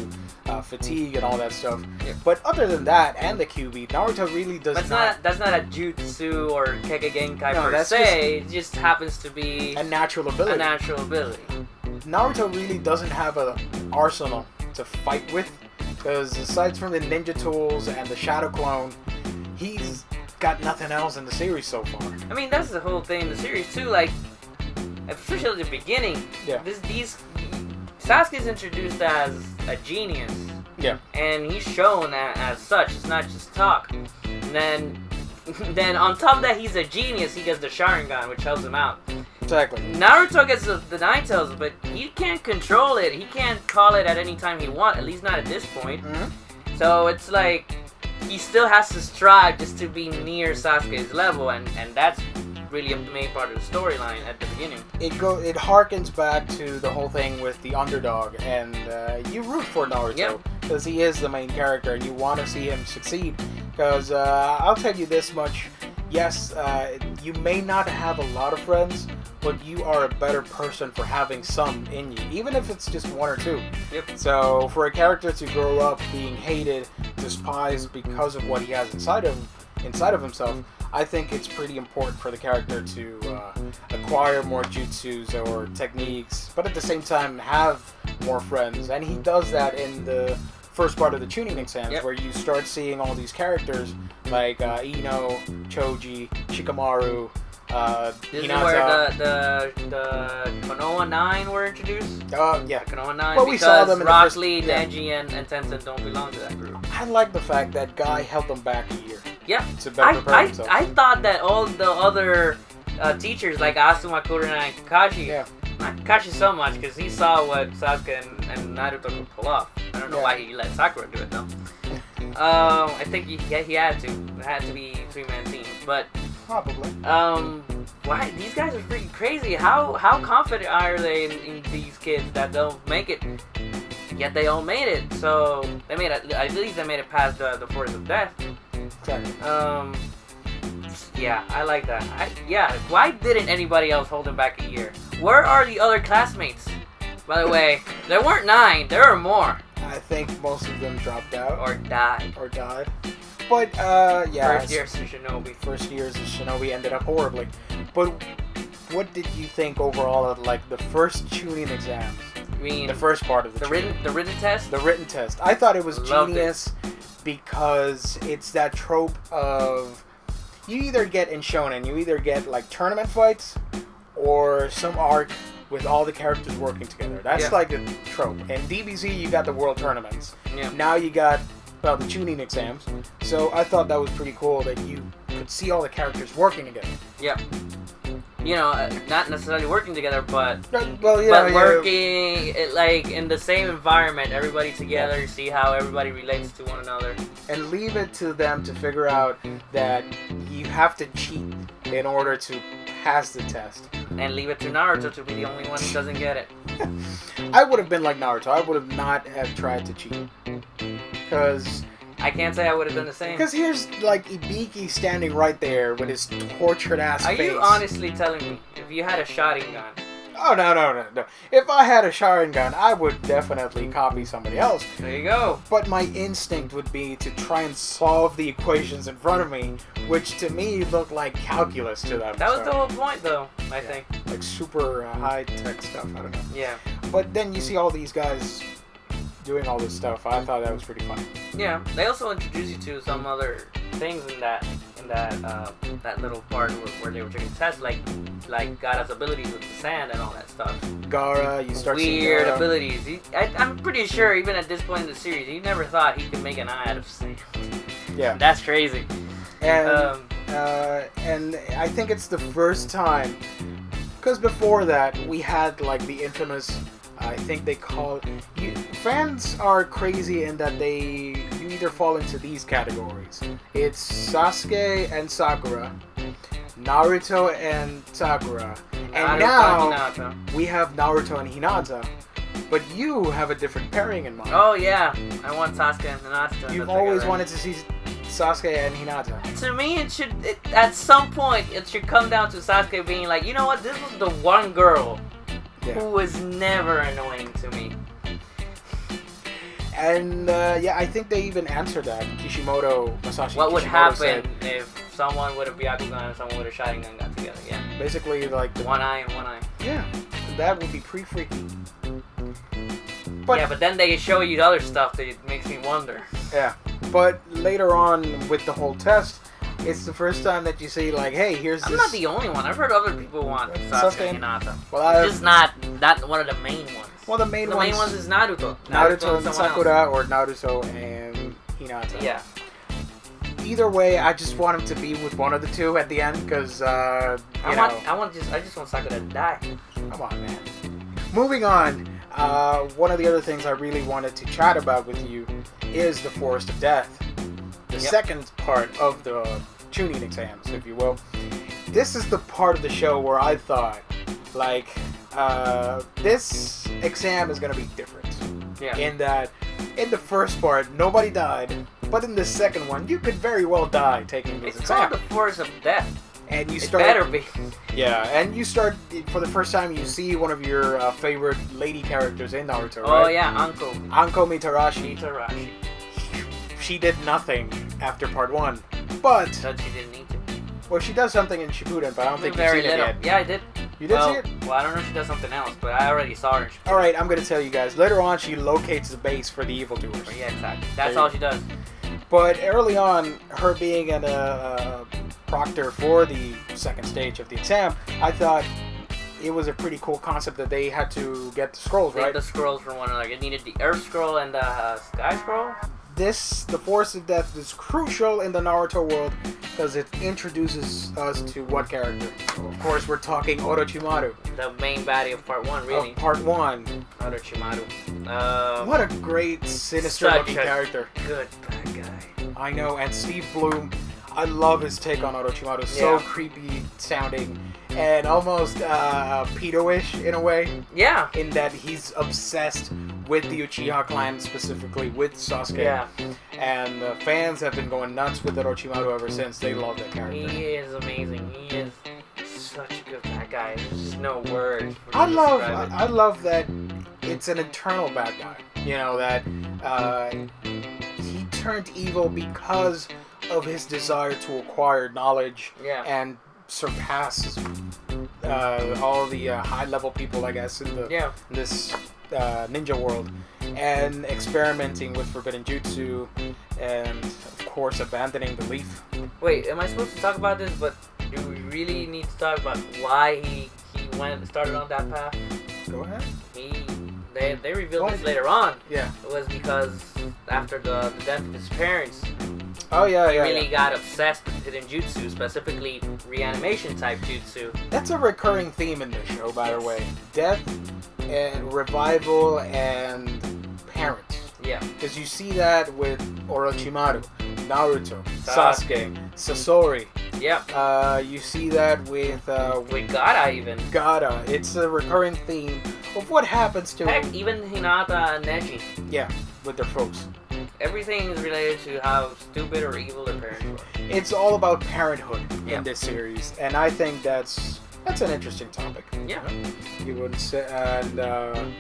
fatigue and all that stuff. Yep. But other than that, and the QB, Naruto really does not. That's not a jutsu or Kekkei Genkai per that's se. It just happens to be a natural ability. Naruto really doesn't have an arsenal to fight with, because aside from the ninja tools and the shadow clone, he's got nothing else in the series so far. I mean, that's the whole thing in the series too. Like, especially at the beginning, Sasuke's introduced as a genius. Yeah. And he's shown as such. It's not just talk. And then on top of that, he's a genius. He gets the Sharingan, which helps him out. Exactly. Naruto gets the Nine Tails, but he can't control it. He can't call it at any time he wants, at least not at this point. Mm-hmm. So it's like he still has to strive just to be near Sasuke's level, and that's really a main part of the storyline at the beginning. It harkens back to the whole thing with the underdog, and you root for Naruto because he is the main character, and you want to see him succeed. Because I'll tell you this much: yes, you may not have a lot of friends, but you are a better person for having some in you, even if it's just one or two. Yep. So for a character to grow up being hated, despised because of what he has inside of himself, I think it's pretty important for the character to acquire more jutsus or techniques, but at the same time have more friends. And he does that in the first part of the Chunin exams, where you start seeing all these characters like Ino, Choji, Shikamaru, This Hinata. is where the Konoha 9 were introduced? Yeah. Konoha 9, well, we saw them in Rock the first, Lee, Denji, and Tencent don't belong to that group. I like the fact that Guy held them back a year. Yeah. To better prepare himself. I thought that all the other teachers, like Asuma, Kurina, and Kakashi, not Kakashi so much, because he saw what Sasuke and Naruto could pull off. I don't know why he let Sakura do it, though. I think he had to. It had to be 3-man teams, but... Probably. Why these guys are freaking crazy? How confident are they in these kids that they'll make it? Yet they all made it. So they made it. At least they made it past the force of death. Exactly. Yeah, I like that. Why didn't anybody else hold him back a year? Where are the other classmates? By the way, there weren't 9. There were more. I think most of them dropped out or died. But First years of Shinobi ended up horribly. But what did you think overall of like the first Chunin exams? I mean, the first part of the written test. The written test. I thought it was Loved genius because it's that trope of you either get in shonen, you either get like tournament fights or some arc with all the characters working together. That's like the trope. In DBZ, you got the world tournaments. Yeah. Now you got the Chunin exams. So I thought that was pretty cool that you could see all the characters working together. Yeah. You know, not necessarily working together, but working like in the same environment, everybody together, see how everybody relates to one another. And leave it to them to figure out that you have to cheat in order to pass the test. And leave it to Naruto to be the only one who doesn't get it. I would have been like Naruto. I would have not have tried to cheat. Because I can't say I would have done the same. Because here's like Ibiki standing right there with his tortured ass face. Are you honestly telling me if you had a Sharingan? Oh, no. If I had a Sharingan, I would definitely copy somebody else. There you go. But my instinct would be to try and solve the equations in front of me, which to me looked like calculus to them. That was the whole point, though, I think. Like super high-tech stuff, I don't know. Yeah. But then you see all these guys doing all this stuff. I thought that was pretty funny. Yeah. They also introduced you to some other things in that little part where they were taking tests, like Gaara's abilities with the sand and all that stuff. Gaara, you start seeing weird Gaara. abilities. I'm pretty sure even at this point in the series, he never thought he could make an eye out of sand. Yeah. That's crazy. And I think it's the first time, because before that we had like the infamous, I think they call it, fans are crazy in that you either fall into these categories. It's Sasuke and Sakura, Naruto and Sakura, and now we have Naruto and Hinata. But you have a different pairing in mind. Oh yeah, I want Sasuke and Hinata. You've always wanted to see Sasuke and Hinata. To me, at some point it should come down to Sasuke being like, you know what, this was the one girl who was never annoying to me. And I think they even answered that. Masashi what would Kishimoto happen said, if someone with a Byakugan and someone with a Sharingan got together? Yeah. Basically, like one eye and one eye. Yeah, that would be pretty freaky. But then they show you other stuff that makes me wonder. Yeah, but later on with the whole test, it's the first time that you see like, hey, here's I'm this. not the only one. I've heard other people want Sasuke and Hinata. Well, it's just not one of the main ones. Well, the main ones is Naruto. Naruto and Sakura, or Naruto and Hinata. Yeah. Either way, I just want him to be with one of the two at the end, because I just want Sakura to die. Come on, man. Moving on. One of the other things I really wanted to chat about with you is the Forest of Death. The second part of the Chunin exams, if you will. This is the part of the show where I thought, like, this exam is going to be different. Yeah. In that, in the first part, nobody died, but in the second one, you could very well die taking this exam. It's called the Forest of Death. And you it start. Better be. Yeah, and you start for the first time. You see one of your favorite lady characters in Naruto. Oh right? yeah, Anko Mitarashi. She did nothing after part 1, but she didn't need to. Well, she does something in Shippuden, but I don't think you've seen it yet. Yeah, I did. You did see it? Well, I don't know if she does something else, but I already saw her. All right, I'm gonna tell you guys. Later on, she locates the base for the evildoers. Yeah, exactly. That's all she does. But early on, her being a proctor for the second stage of the exam, I thought it was a pretty cool concept that they had to get the scrolls, right? The scrolls from one another. It needed the Earth Scroll and the Sky Scroll. The Force of Death is crucial in the Naruto world because it introduces us to what character? Of course, we're talking Orochimaru. The main baddie of part 1, really. Of part 1. Orochimaru. What a great, sinister-looking character. Good bad guy. I know, and Steve Bloom, I love his take on Orochimaru. So creepy sounding and almost pedo-ish in a way. Yeah. In that he's obsessed with the Uchiha clan, specifically with Sasuke. Yeah. And the fans have been going nuts with Orochimaru ever since. They love that character. He is amazing. He is such a good bad guy. There's just no words. I love that it's an eternal bad guy. You know, that he turned evil because of his desire to acquire knowledge and surpass all the high-level people, I guess, in this ninja world, and experimenting with forbidden jutsu, and of course abandoning the leaf. Wait, am I supposed to talk about this? But do we really need to talk about why he started on that path? Go ahead. They revealed this later on. Yeah. It was because after the death of his parents. Oh yeah, he really got obsessed with hidden jutsu, specifically reanimation type jutsu. That's a recurring theme in this show, by the way. Death and revival and parents. Yeah. Because you see that with Orochimaru, Naruto, Sasuke, Sasori. Yeah. You see that with Gaara even. Gaara. It's a recurring theme of what happens to... Heck, even Hinata and Neji. Yeah, with their folks. Everything is related to how stupid or evil their parents were. It's all about parenthood in this series, and I think that's an interesting topic. Yeah. You wouldn't say... And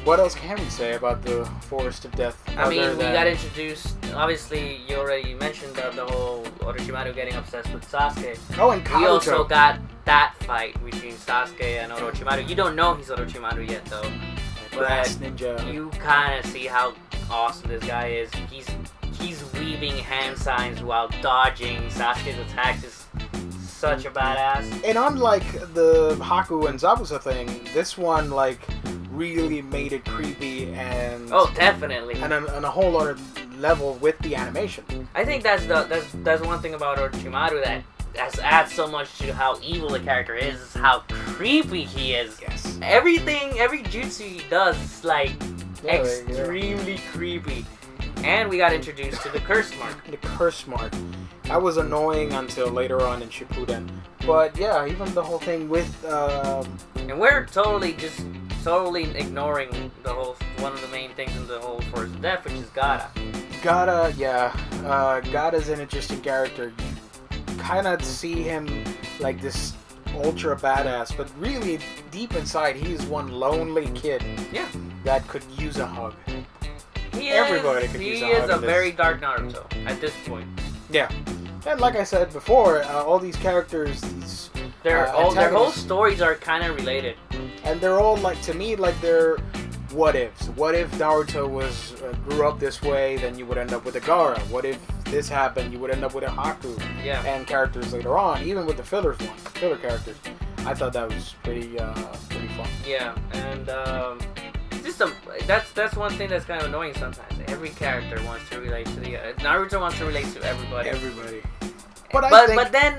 what else can we say about the Forest of Death? I mean, we got introduced... Obviously, you already mentioned the whole Orochimaru getting obsessed with Sasuke. Oh, and Kabuto. We also got that fight between Sasuke and Orochimaru. You don't know he's Orochimaru yet, though. Brass Ninja. You kind of see how awesome this guy is. He's weaving hand signs while dodging Sasuke's attacks. Is such a badass. And unlike the Haku and Zabuza thing, this one really made it creepy and... Oh, definitely. And on a whole other level with the animation. I think that's one thing about Orochimaru that adds so much to how evil the character is how creepy he is. Yes. Every jutsu he does is extremely creepy. And we got introduced to the curse mark. The curse mark. That was annoying until later on in Shippuden. But yeah, even the whole thing with... And we're totally ignoring the whole... One of the main things in the whole Forest of Death, which is Gaara. Gaara, yeah. Gaara's an interesting character. You kind of see him like this ultra badass, but really deep inside, he's one lonely kid. Yeah. That could use a hug. Everybody could use a hug. He is a very dark Naruto at this point. Yeah. And like I said before, all these characters, their whole stories are kind of related. And they're all to me, they're what ifs. What if Naruto grew up this way, then you would end up with a Gaara. What if this happened, you would end up with a Haku. Yeah. And characters later on, even with the filler characters. I thought that was pretty fun. Yeah, and that's one thing that's kind of annoying sometimes. Every character wants to relate to Naruto wants to relate to everybody. Everybody. But then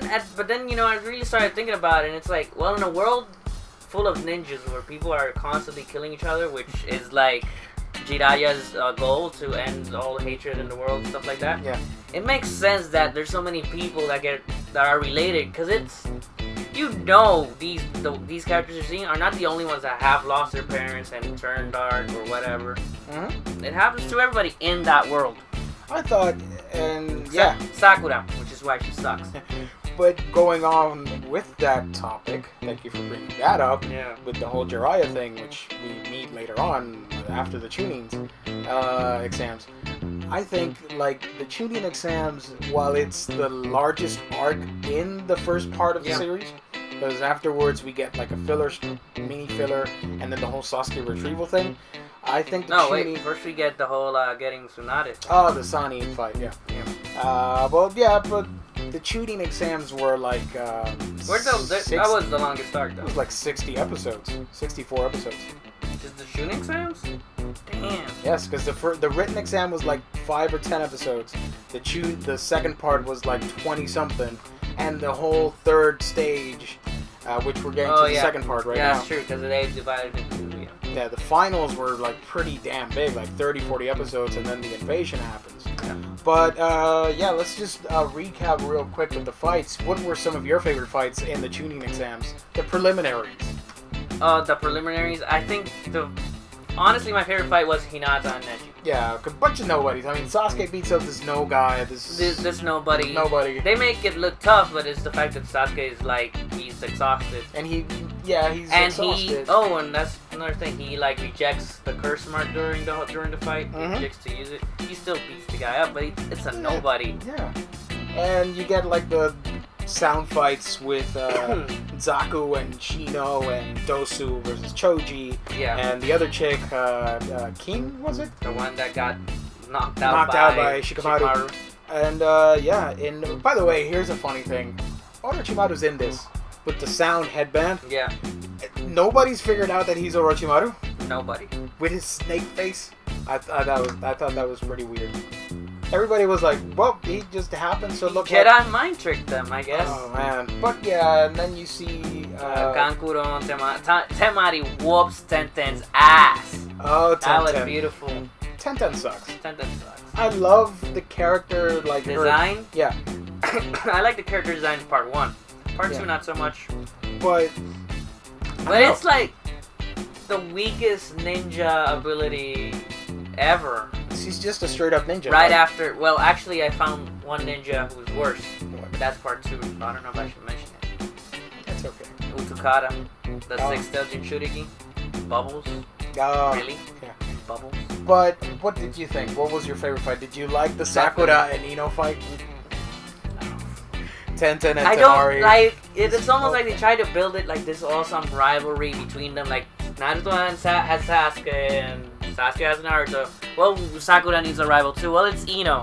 I really started thinking about it, and it's like, well, in a world full of ninjas where people are constantly killing each other, which is Jiraiya's goal to end all hatred in the world and stuff like that. Yeah. It makes sense that there's so many people that are related, because it's these characters you're seeing are not the only ones that have lost their parents and turned dark or whatever. Mm-hmm. It happens to everybody in that world. I thought, and yeah, Sakura, which is why she sucks. But going on with that topic, thank you for bringing that up. Yeah. With the whole Jiraiya thing, which we meet later on after the Chunin exams. I think the Chunin exams, while it's the largest arc in the first part of the series, because afterwards we get a mini filler, and then the whole Sasuke retrieval thing. I think first we get the whole getting Tsunade. Oh, the Sani fight, yeah. But the Chunin exams were that was the longest arc, though. It was 60 episodes, 64 episodes. Just the Chunin exams? Damn. Yes, because the written exam was 5 or 10 episodes. The second part was 20 something, and the whole third stage, which we're getting to the second part right now. Yeah, that's true, because they divided into two. Yeah, the finals were pretty damn big, 30, 40 episodes, and then the invasion happens. Yeah. But let's just recap real quick with the fights. What were some of your favorite fights in the Chunin exams? The preliminaries. The preliminaries, I think honestly my favorite fight was Hinata and Neji. Yeah, a bunch of nobodies. I mean, Sasuke beats up this no guy. This nobody. Nobody. They make it look tough, but it's the fact that Sasuke is he's exhausted. And he's exhausted. And that's another thing. He rejects the curse mark during the fight. Mm-hmm. He rejects to use it. He still beats the guy up, but it's a nobody. Yeah. And you get the sound fights with Zaku and Shino and Dosu versus Choji. Yeah. And the other chick, King, was it? The one that got knocked out by Shikamaru. And and by the way, here's a funny thing. Orochimaru's in this with the sound headband. Yeah. Nobody's figured out that he's Orochimaru. Nobody. With his snake face. I thought that was pretty weird. Everybody was like, well, he just happens to look Jedi like... mind tricked them, I guess. Oh, man. But yeah, and then you see... Kankuro Temari whoops Tenten's ass. Oh, Tenten. That was beautiful. Tenten sucks. Tenten sucks. I love the character, like... Design? Yeah. I like the character design in part 1. Part 2, not so much. But it's like the weakest ninja ability ever. She's just a straight up ninja. Right after, well, actually, I found one ninja who was worse. But that's part 2. So I don't know if I should mention it. That's okay. Utukata, the 6th Jinchuriki, Bubbles. Oh, really? Yeah. Bubbles. But what did you think? What was your favorite fight? Did you like the Sakura and Ino fight? Tenten and I Temari. don't like it. It's almost like they tried to build it like this awesome rivalry between them. Like Naruto has Sasuke and Sasuke has Naruto. Well, Sakura needs a rival too. Well, it's Ino.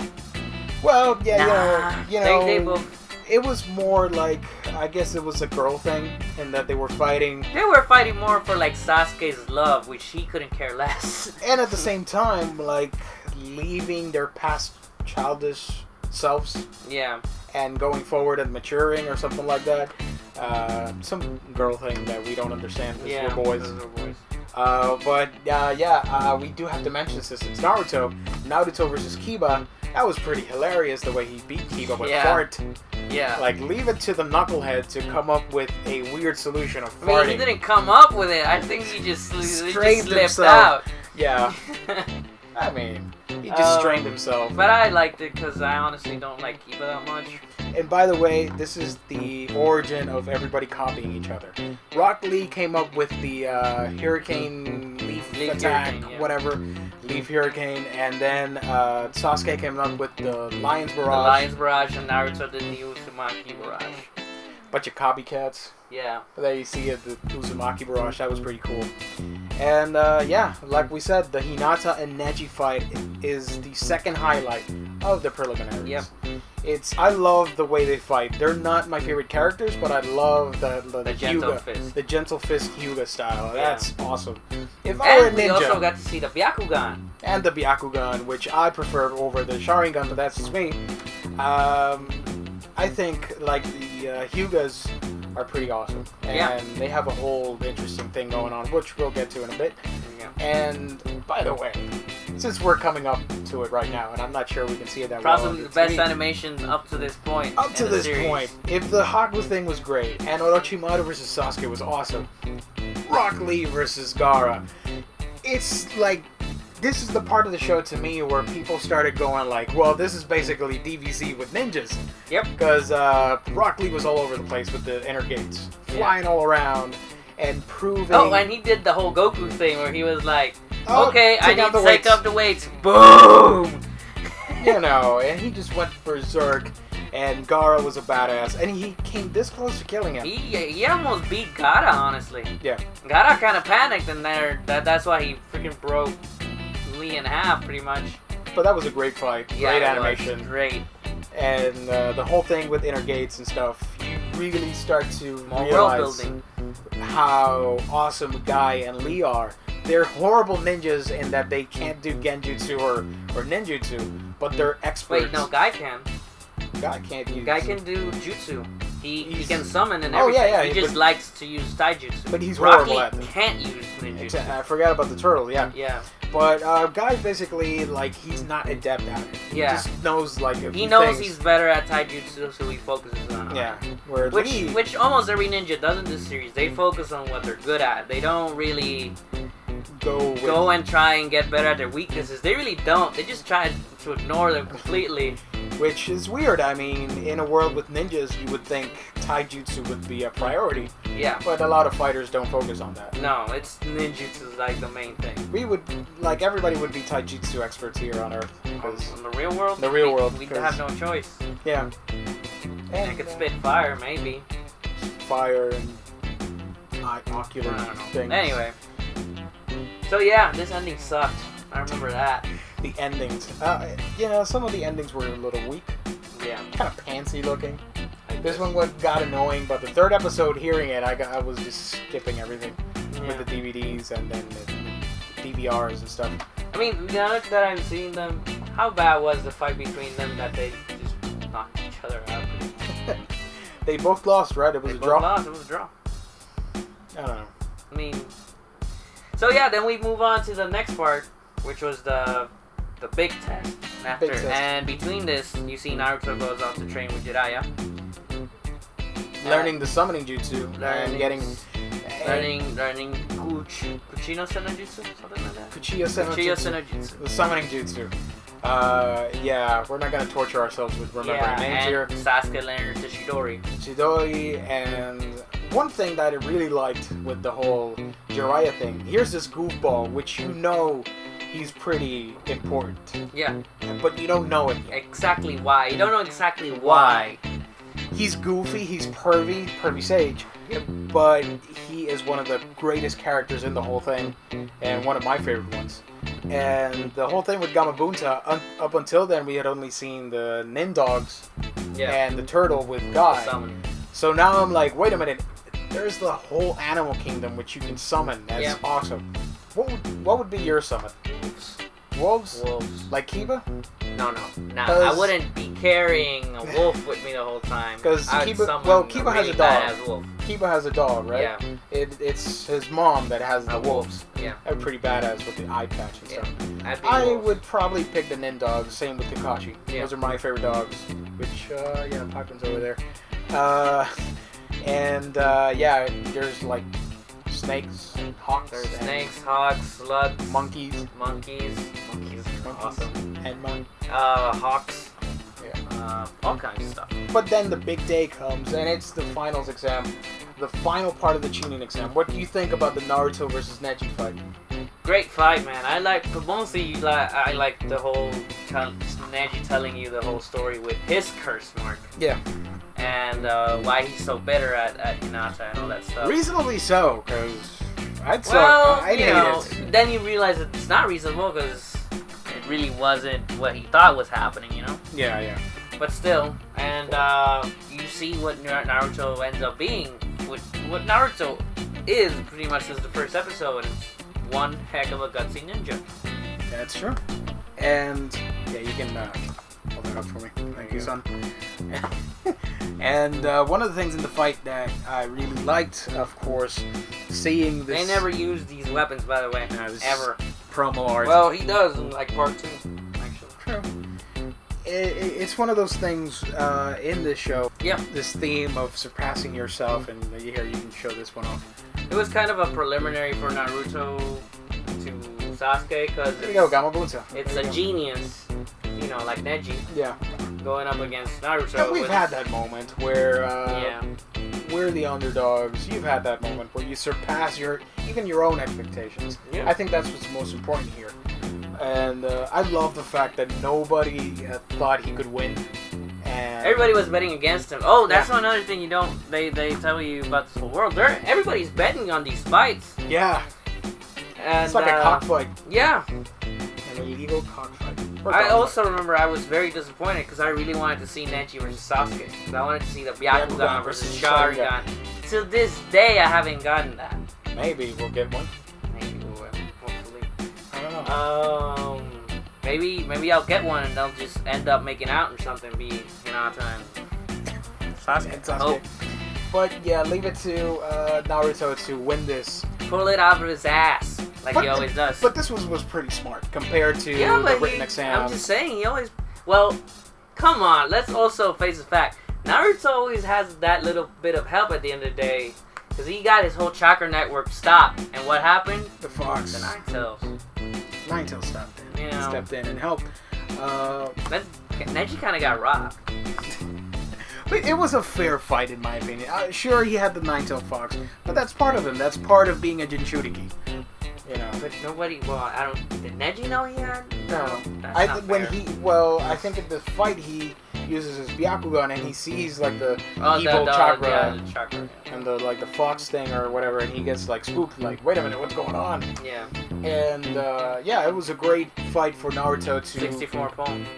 Well, yeah, you know, they both. It was more like, I guess it was a girl thing, in that they were fighting. They were fighting more for like Sasuke's love, which he couldn't care less. And at the same time, like leaving their past childish selves. Yeah. And going forward and maturing or something like that. Some girl thing that we don't understand because we're boys. We do have to mention, since it's Naruto versus Kiba. That was pretty hilarious the way he beat Kiba with fart. Yeah. Like, leave it to the knucklehead to come up with a weird solution of farting. I mean, he didn't come up with it. I think he just slipped himself out. Yeah. I mean, he just strained himself. But I liked it because I honestly don't like Kiba that much. And by the way, this is the origin of everybody copying each other. Rock Lee came up with the Hurricane Leaf Attack, Hurricane, whatever. Leaf Hurricane. And then Sasuke came up with the Lion's Barrage. The Lion's Barrage, and Naruto did the Uzumaki Barrage. Bunch of copycats. Yeah. There you see it, the Uzumaki Barrage. That was pretty cool. And like we said, the Hinata and Neji fight is the second highlight of the preliminaries. Yep. I love the way they fight. They're not my favorite characters, but I love the gentle Hyuga, fist. the gentle fist Hyuga style. Yeah. That's awesome. If I were a ninja, we also got to see the Byakugan. And the Byakugan, which I prefer over the Sharingan, but that's just me. I think like the Hyugas are pretty awesome, and they have a whole interesting thing going on, which we'll get to in a bit. Yeah. And by the way, since we're coming up to it right now, and I'm not sure we can see it that Possibly the best animation up to this point. Up to this point, if the Haku thing was great, and Orochimaru versus Sasuke was awesome, Rock Lee versus Gaara, it's like, this is the part of the show to me where people started going like, well, this is basically DVC with ninjas. Yep. Because Rock Lee was all over the place with the inner gates, flying all around and proving... Oh, and he did the whole Goku thing where he was like, Oh, okay, I need to take weights. up the weights. Boom! You know, and he just went berserk, and Gaara was a badass, and he came this close to killing him. He almost beat Gaara, honestly. Yeah. Gaara kind of panicked in there. That's why he freaking broke Lee in half, pretty much. But that was a great fight. Yeah, great animation. Great. And the whole thing with inner gates and stuff, you really start to More realize world building. how awesome Guy and Lee are. They're horrible ninjas in that they can't do genjutsu or ninjutsu, but they're experts. Wait, no, Guy can. Guy can't use. Guy can do jutsu. He can summon and everything. yeah, he just likes to use taijutsu. But he's Rocky horrible at them. Can't use ninjutsu. I forgot about the turtle. Yeah. Yeah. But Guy's basically like, he's not adept at it. He Yeah. just knows like a He few knows things. he's better at taijutsu, so he focuses on it. Yeah. Where Lee, Which almost every ninja does in this series. They focus on what they're good at. They don't really go and try and get better at their weaknesses. They really don't. They just try to ignore them completely. Which is weird. I mean, in a world with ninjas, you would think taijutsu would be a priority. Yeah. But a lot of fighters don't focus on that. No, it's ninjutsu is like the main thing. We would, like, everybody would be taijutsu experts here on Earth. Because In the real world? The real world, We'd 'cause- have no choice. yeah. And it could spit fire, maybe. Fire and ocular things. Anyway. So yeah, this ending sucked. I remember that. The endings. Some of the endings were a little weak. Yeah. Kind of pantsy looking. This one got annoying, but the third episode, hearing it, I was just skipping everything with the DVDs and then the DVRs and stuff. I mean, now that I'm seeing them, how bad was the fight between them that they just knocked each other out? They both lost, right? It was a draw? Lost. It was a draw. I don't know. I mean, so yeah, then we move on to the next part, which was the big test. And between this, you see Naruto goes off to train with Jiraiya. Learning the summoning jutsu. Learning Kuchino Senjutsu, something like that. Kuchiyo Senjutsu. The summoning jutsu. We're not gonna torture ourselves with remembering names here. Sasuke learns the Chidori, and one thing that I really liked with the whole Jiraiya thing, here's this goofball, which he's pretty important. Yeah. But you don't know it yet. Exactly why. You don't know exactly why. He's goofy, he's pervy sage. Yep. But he is one of the greatest characters in the whole thing, and one of my favorite ones. And the whole thing with Gamabunta, up until then we had only seen the Nindogs and the turtle with Guy. So now I'm like, wait a minute, there's the whole animal kingdom which you can summon. That's awesome. What would be your summon? Wolves? Like Kiba? No. I wouldn't be carrying a wolf with me the whole time. Because Kiba has a dog. Kiba has a dog, right? Yeah. It's his mom that has the wolves. Yeah. They're pretty badass with the eye patch and stuff. I would probably pick the Nindogs. Same with Kakashi. Yeah. Those are my favorite dogs. Which, Pakuin's over there. There's like snakes, hawks. There's snakes, hawks, slugs, monkeys. Monkeys are awesome. And hawks. Yeah. All kinds of stuff. But then the big day comes, and it's the finals exam, the final part of the Chunin exam. What do you think about the Naruto versus Neji fight? Great fight, man. I like the whole Neji telling you the whole story with his curse mark. Yeah. And why he's so bitter at Hinata and all that stuff. Reasonably so, because I'd hate it. Then you realize that it's not reasonable because it really wasn't what he thought was happening, you know? Yeah. But still, and you see what Naruto ends up being. What Naruto is pretty much since the first episode. It's one heck of a gutsy ninja. That's true. And you can hold that up for me. Thank you, son. And one of the things in the fight that I really liked, of course, seeing this... They never use these weapons, by the way. Ever. Promo art. Well, he does in part 2, actually. True. It's one of those things in this show. Yeah. This theme of surpassing yourself, and here you can show this one off. It was kind of a preliminary for Naruto to Sasuke, because it's a genius, like Neji. Yeah. Going up against Naruto. And we've had that moment where we're the underdogs. You've had that moment where you surpass even your own expectations. Yeah. I think that's what's most important here. And I love the fact that nobody thought he could win. And everybody was betting against him. Oh, that's another thing they tell you about this whole world. Everybody's betting on these fights. Yeah. And, it's like a cockfight. Yeah. An illegal cockfight. I also remember I was very disappointed because I really wanted to see Neji versus Sasuke. Because I wanted to see the Byakugan versus Sharingan. To this day, I haven't gotten that. Maybe we'll get one. Maybe we will. Hopefully. I don't know. Maybe I'll get one and they'll just end up making out or something. Be Hinata and Sasuke. Hope. But yeah, leave it to Naruto to win this. Pull it out of his ass. Like he always does. But this was pretty smart compared to the written exam. I'm just saying, he always... Well, come on. Let's also face the fact. Naruto always has that little bit of help at the end of the day. Because he got his whole chakra network stopped. And what happened? The Fox. The Nine Tails. Nine Tails stepped in and helped. Neji kind of got robbed. But it was a fair fight, in my opinion. Sure, he had the Nine-Tailed Fox, but that's part of him. That's part of being a Jinchuriki. But nobody. Did Neji know he had? No. I think in the fight he uses his Byakugan and he sees like the evil chakra, the chakra, and the like the fox thing or whatever, and he gets like spooked, like, wait a minute, what's going on? Yeah. And it was a great fight for Naruto to 64 points.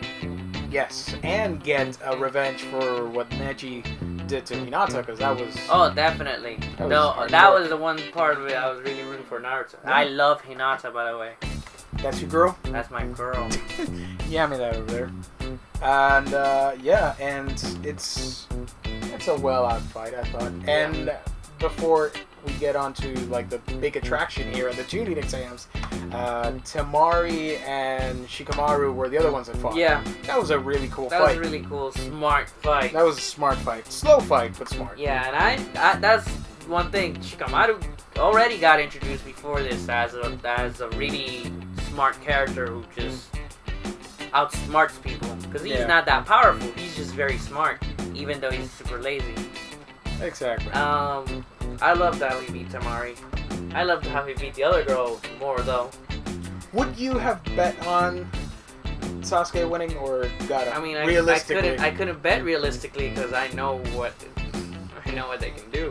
Yes, and get revenge for what Neji did to Hinata, because that was... Oh, definitely. That was the one part of it I was really rooting for Naruto. Yeah. I love Hinata, by the way. That's your girl? That's my girl. Yeah, me that over there. And, and it's a well-out fight, I thought. And before we get on to, like, the big attraction here at the Chunin exams, Temari and Shikamaru were the other ones that fought. Yeah. That was a really cool fight. That was a really cool, smart fight. That was a smart fight. Slow fight, but smart. Yeah, and I that's one thing. Shikamaru already got introduced before this as a really smart character who just outsmarts people. Because he's not that powerful. He's just very smart, even though he's super lazy. Exactly. I loved how he beat Temari. I loved how he beat the other girl more, though. Would you have bet on Sasuke winning or Gaara? I mean, realistically, I couldn't bet realistically because I know what they can do.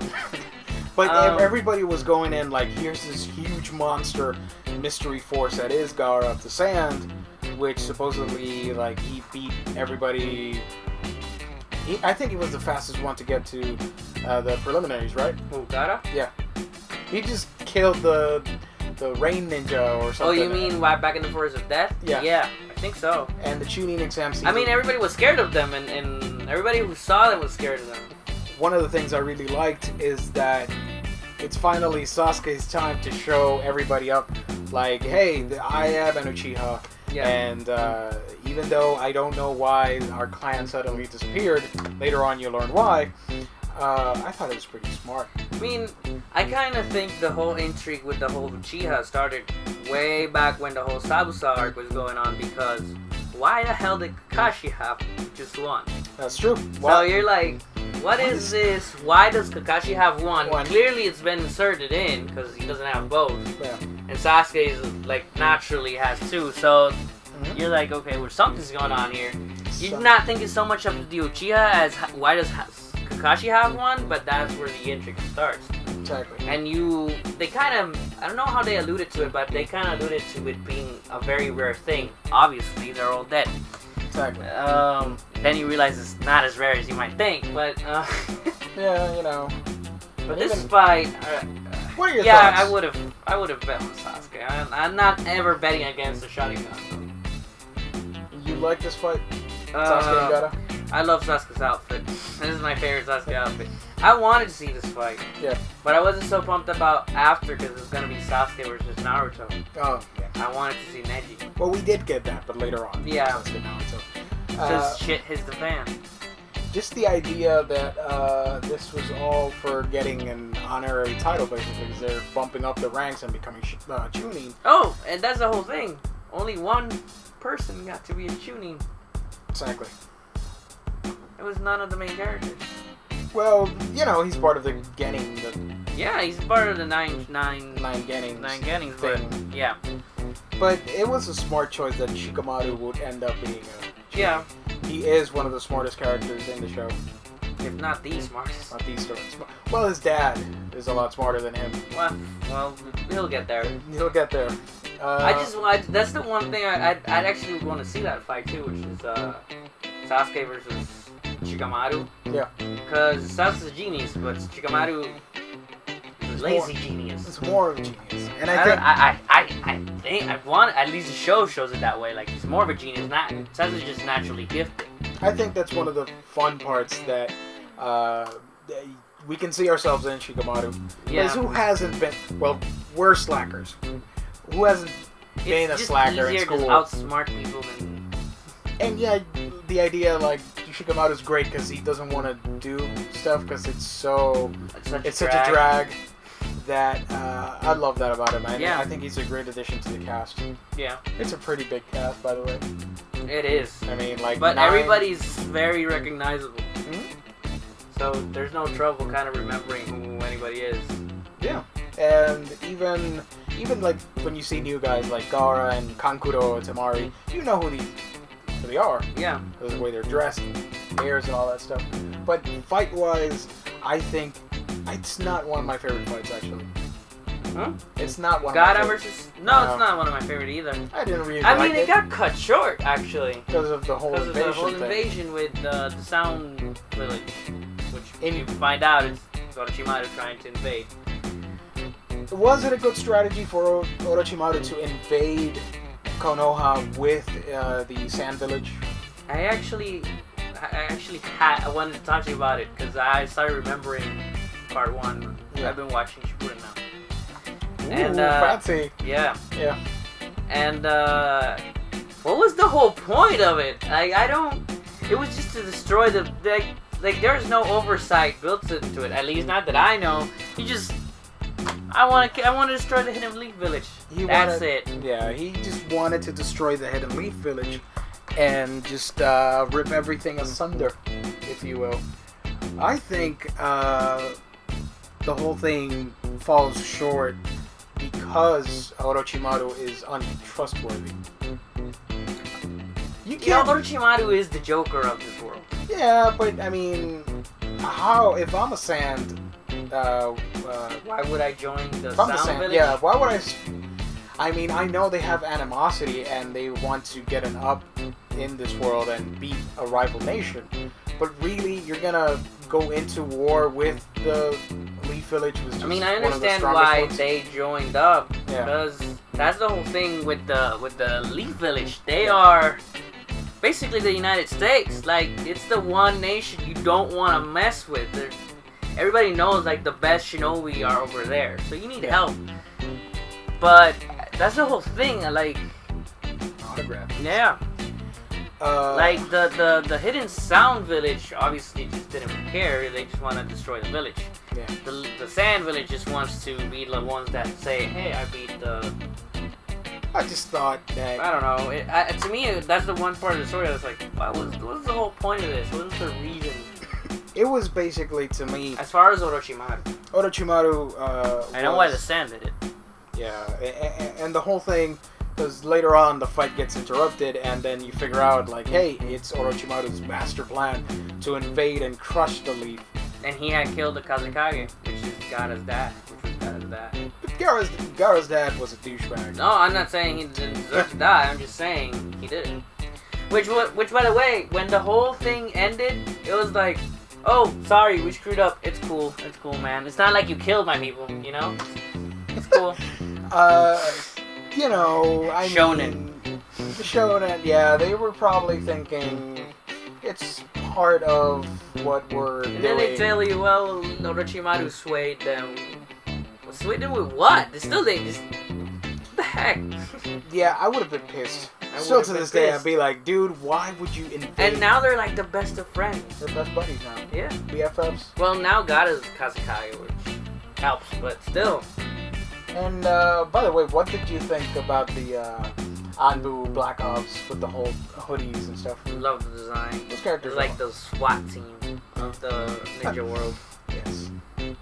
But everybody was going in like, here's this huge monster mystery force that is Gaara of the Sand, which supposedly like he beat everybody. I think he was the fastest one to get to the preliminaries, right? Who, Gaara? Yeah. He just killed the rain ninja or something. Oh, you mean back in the Forest of Death? Yeah. Yeah, I think so. And the Chunin exam season. I mean, everybody was scared of them, and everybody who saw them was scared of them. One of the things I really liked is that it's finally Sasuke's time to show everybody up, like, hey, I am an Uchiha. Yeah. And even though I don't know why our clan suddenly disappeared, later on you'll learn why. I thought it was pretty smart. I mean, I kind of think the whole intrigue with the whole Uchiha started way back when the whole Sabusa arc was going on, because why the hell did Kakashi have just one? That's true. So you're like, what is this? Why does Kakashi have one? Clearly it's been inserted in because he doesn't have both. Yeah. And Sasuke is like naturally has two. So you're like, okay, well, something's going on here. You're not thinking so much of the Uchiha as why does Kakashi have one, but that's where the intrigue starts. Exactly. And they kind of, I don't know how they alluded to it, but they kind of alluded to it being a very rare thing. Obviously, they're all dead. Exactly. Then you realize it's not as rare as you might think, but yeah, you know. But this fight, what are your thoughts? I would have bet on Sasuke. I'm not ever betting against the Sharingan. You like this fight, Sasuke and Gaara? I love Sasuke's outfit. This is my favorite Sasuke outfit. I wanted to see this fight. Yeah. But I wasn't so pumped about after because it's going to be Sasuke versus Naruto. Oh, yeah. I wanted to see Neji. Well, we did get that, but later on. Yeah. Sasuke Naruto. Because shit hits the fan. Just the idea that this was all for getting an honorary title, basically, because they're bumping up the ranks and becoming Chunin. Oh, and that's the whole thing. Only one person got to be a Chunin. Exactly. It was none of the main characters. Well, you know, he's part of the Genin. Yeah, he's part of the nine Genins. Nine Genins thing. But, yeah. But it was a smart choice that Shikamaru would end up being a Chunin. Yeah. He is one of the smartest characters in the show. If not the smartest. Not the smartest. Well, his dad is a lot smarter than him. Well, he'll get there. He'll get there. That's the one thing I'd actually want to see that fight too, which is Sasuke versus Shikamaru. Yeah. Because Sasuke's a genius, but Shikamaru is a lazy genius. It's more of a genius. And I want, at least the show shows it that way. Like, he's more of a genius. Sasuke's just naturally gifted. I think that's one of the fun parts that we can see ourselves in Shikamaru. Yeah. Because who hasn't been? Well, we're slackers. Who hasn't been a slacker in school? It's easier to outsmart people than. And yeah, the idea like Shikamaru's great because he doesn't want to do stuff because it's such a drag that I love that about him. I think he's a great addition to the cast. Yeah, it's a pretty big cast, by the way. It is. I mean, like, but everybody's very recognizable. Mm-hmm. So there's no trouble kind of remembering who anybody is. Yeah, and even like when you see new guys like Gaara and Kankuro and Temari, you know who they are. Yeah. Because of the way they're dressed. hairs and all that stuff. But fight-wise, I think it's not one of my favorite fights, actually. Huh? It's not one Gaara of my versus... No, it's not one of my favorite either. I didn't really I like mean, it got cut short, actually. because of the whole invasion Because of the whole thing. invasion with the Sound Village. Which you find out is Orochimaru trying to invade. Was it a good strategy for Orochimaru to invade Konoha with the Sand Village? I actually I wanted to talk to you about it because I started remembering part 1. Yeah. I've been watching Shippuden now. Ooh, And fancy. yeah. Yeah. And what was the whole point of it? I don't. It was just to destroy the like. There's no oversight built into it. At least not that I know. You just. I want to destroy the Hidden Leaf Village. That's it. Yeah, he just wanted to destroy the Hidden Leaf Village and just rip everything asunder, if you will. I think the whole thing falls short because Orochimaru is untrustworthy. You can't. Orochimaru is the Joker of this world. Yeah, but I mean, how if I'm a Sand? Why would I join the From the Sound Sand, Village? yeah. Why would I mean, I know they have animosity and they want to get an up in this world and beat a rival nation, but really, you're gonna go into war with the Leaf Village? I mean, I understand why they joined up, Yeah. because that's the whole thing with the Leaf Village. They are basically the United States. Like, it's the one nation you don't want to mess with. Everybody knows, like, the best shinobi are over there, so you need help. But that's the whole thing. Like, Autograph. yeah. Like the Hidden Sound Village obviously just didn't care. They just want to destroy the village. Yeah. The Sand Village just wants to be the ones that say, "Hey, I beat the." I just thought that. I don't know. To me, that's the one part of the story that's like, what was the whole point of this? What was the reason? It was basically, to me, As far as Orochimaru, Orochimaru. I know why the Sand did it. Yeah, and the whole thing, because later on the fight gets interrupted, and then you figure out, like, hey, it's Orochimaru's master plan to invade and crush the Leaf. And he had killed the Kazekage, which is Gaara's dad. But Gaara's dad was a douchebag. No, I'm not saying he didn't deserve to die. I'm just saying he did it. Which, by the way, when the whole thing ended, it was like, oh, sorry, we screwed up. It's cool, man. It's not like you killed my people, you know? It's cool. You know, I Shonen. mean, Shonen, yeah, they were probably thinking it's part of what we're doing. And then they tell you, well, Orochimaru swayed them. Well, swayed them with what? What the heck? Yeah, I would have been pissed. I Still would've to been this day, pissed. I'd be like, dude, why would you invade? And now they're like the best of friends. They're best buddies now. Yeah. BFFs. Well, now Gaara's Kazekage, which helps, but still. And by the way, what did you think about the Anbu Black Ops with the whole hoodies and stuff? Love the design. Those characters It's like the SWAT team of the ninja world. Yes.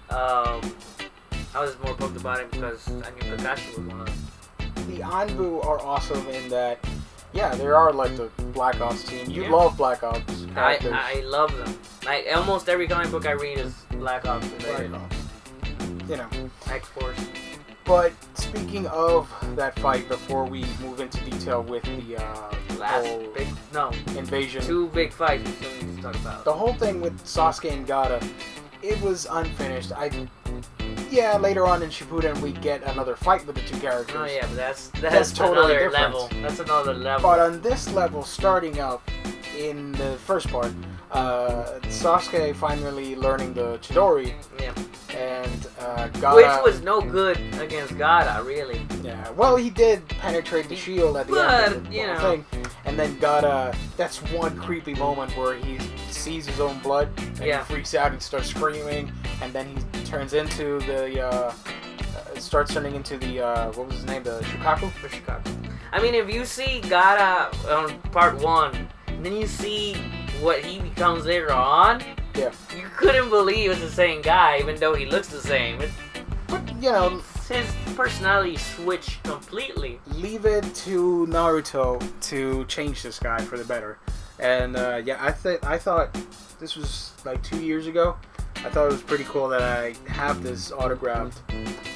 I was more pumped about it because I knew Kakashi was one of them. The Anbu are awesome in that, yeah, they are like the Black Ops team. You Yeah. love Black Ops characters. I love them. Like, almost every comic book I read is Black Ops related. Black Ops. You know. X-Force. But speaking of that fight, before we move into detail with the whole invasion, 2 big fights we still need to talk about. the whole thing with Sasuke and Gaara, it was unfinished. Yeah, later on in Shippuden we get another fight with the two characters. Oh yeah, but that's totally another different. level. That's another level. But on this level, starting up in the first part, Sasuke finally learning the Chidori, Yeah. and Gaara. Which was no good against Gaara, really. Yeah, well, he did penetrate the shield at the end of the you whole know. thing, and then Gaara. That's one creepy moment where he sees his own blood and he freaks out and starts screaming, and then he turns into the starts turning into the what was his name, the Shukaku. I mean, if you see Gaara on part 1, and then you see what he becomes later on, Yeah, you couldn't believe it's the same guy, even though he looks the same. but you know, His personality switched completely. leave it to Naruto to change this guy for the better. And yeah, I thought this was like 2 years ago. I thought it was pretty cool that I have this autographed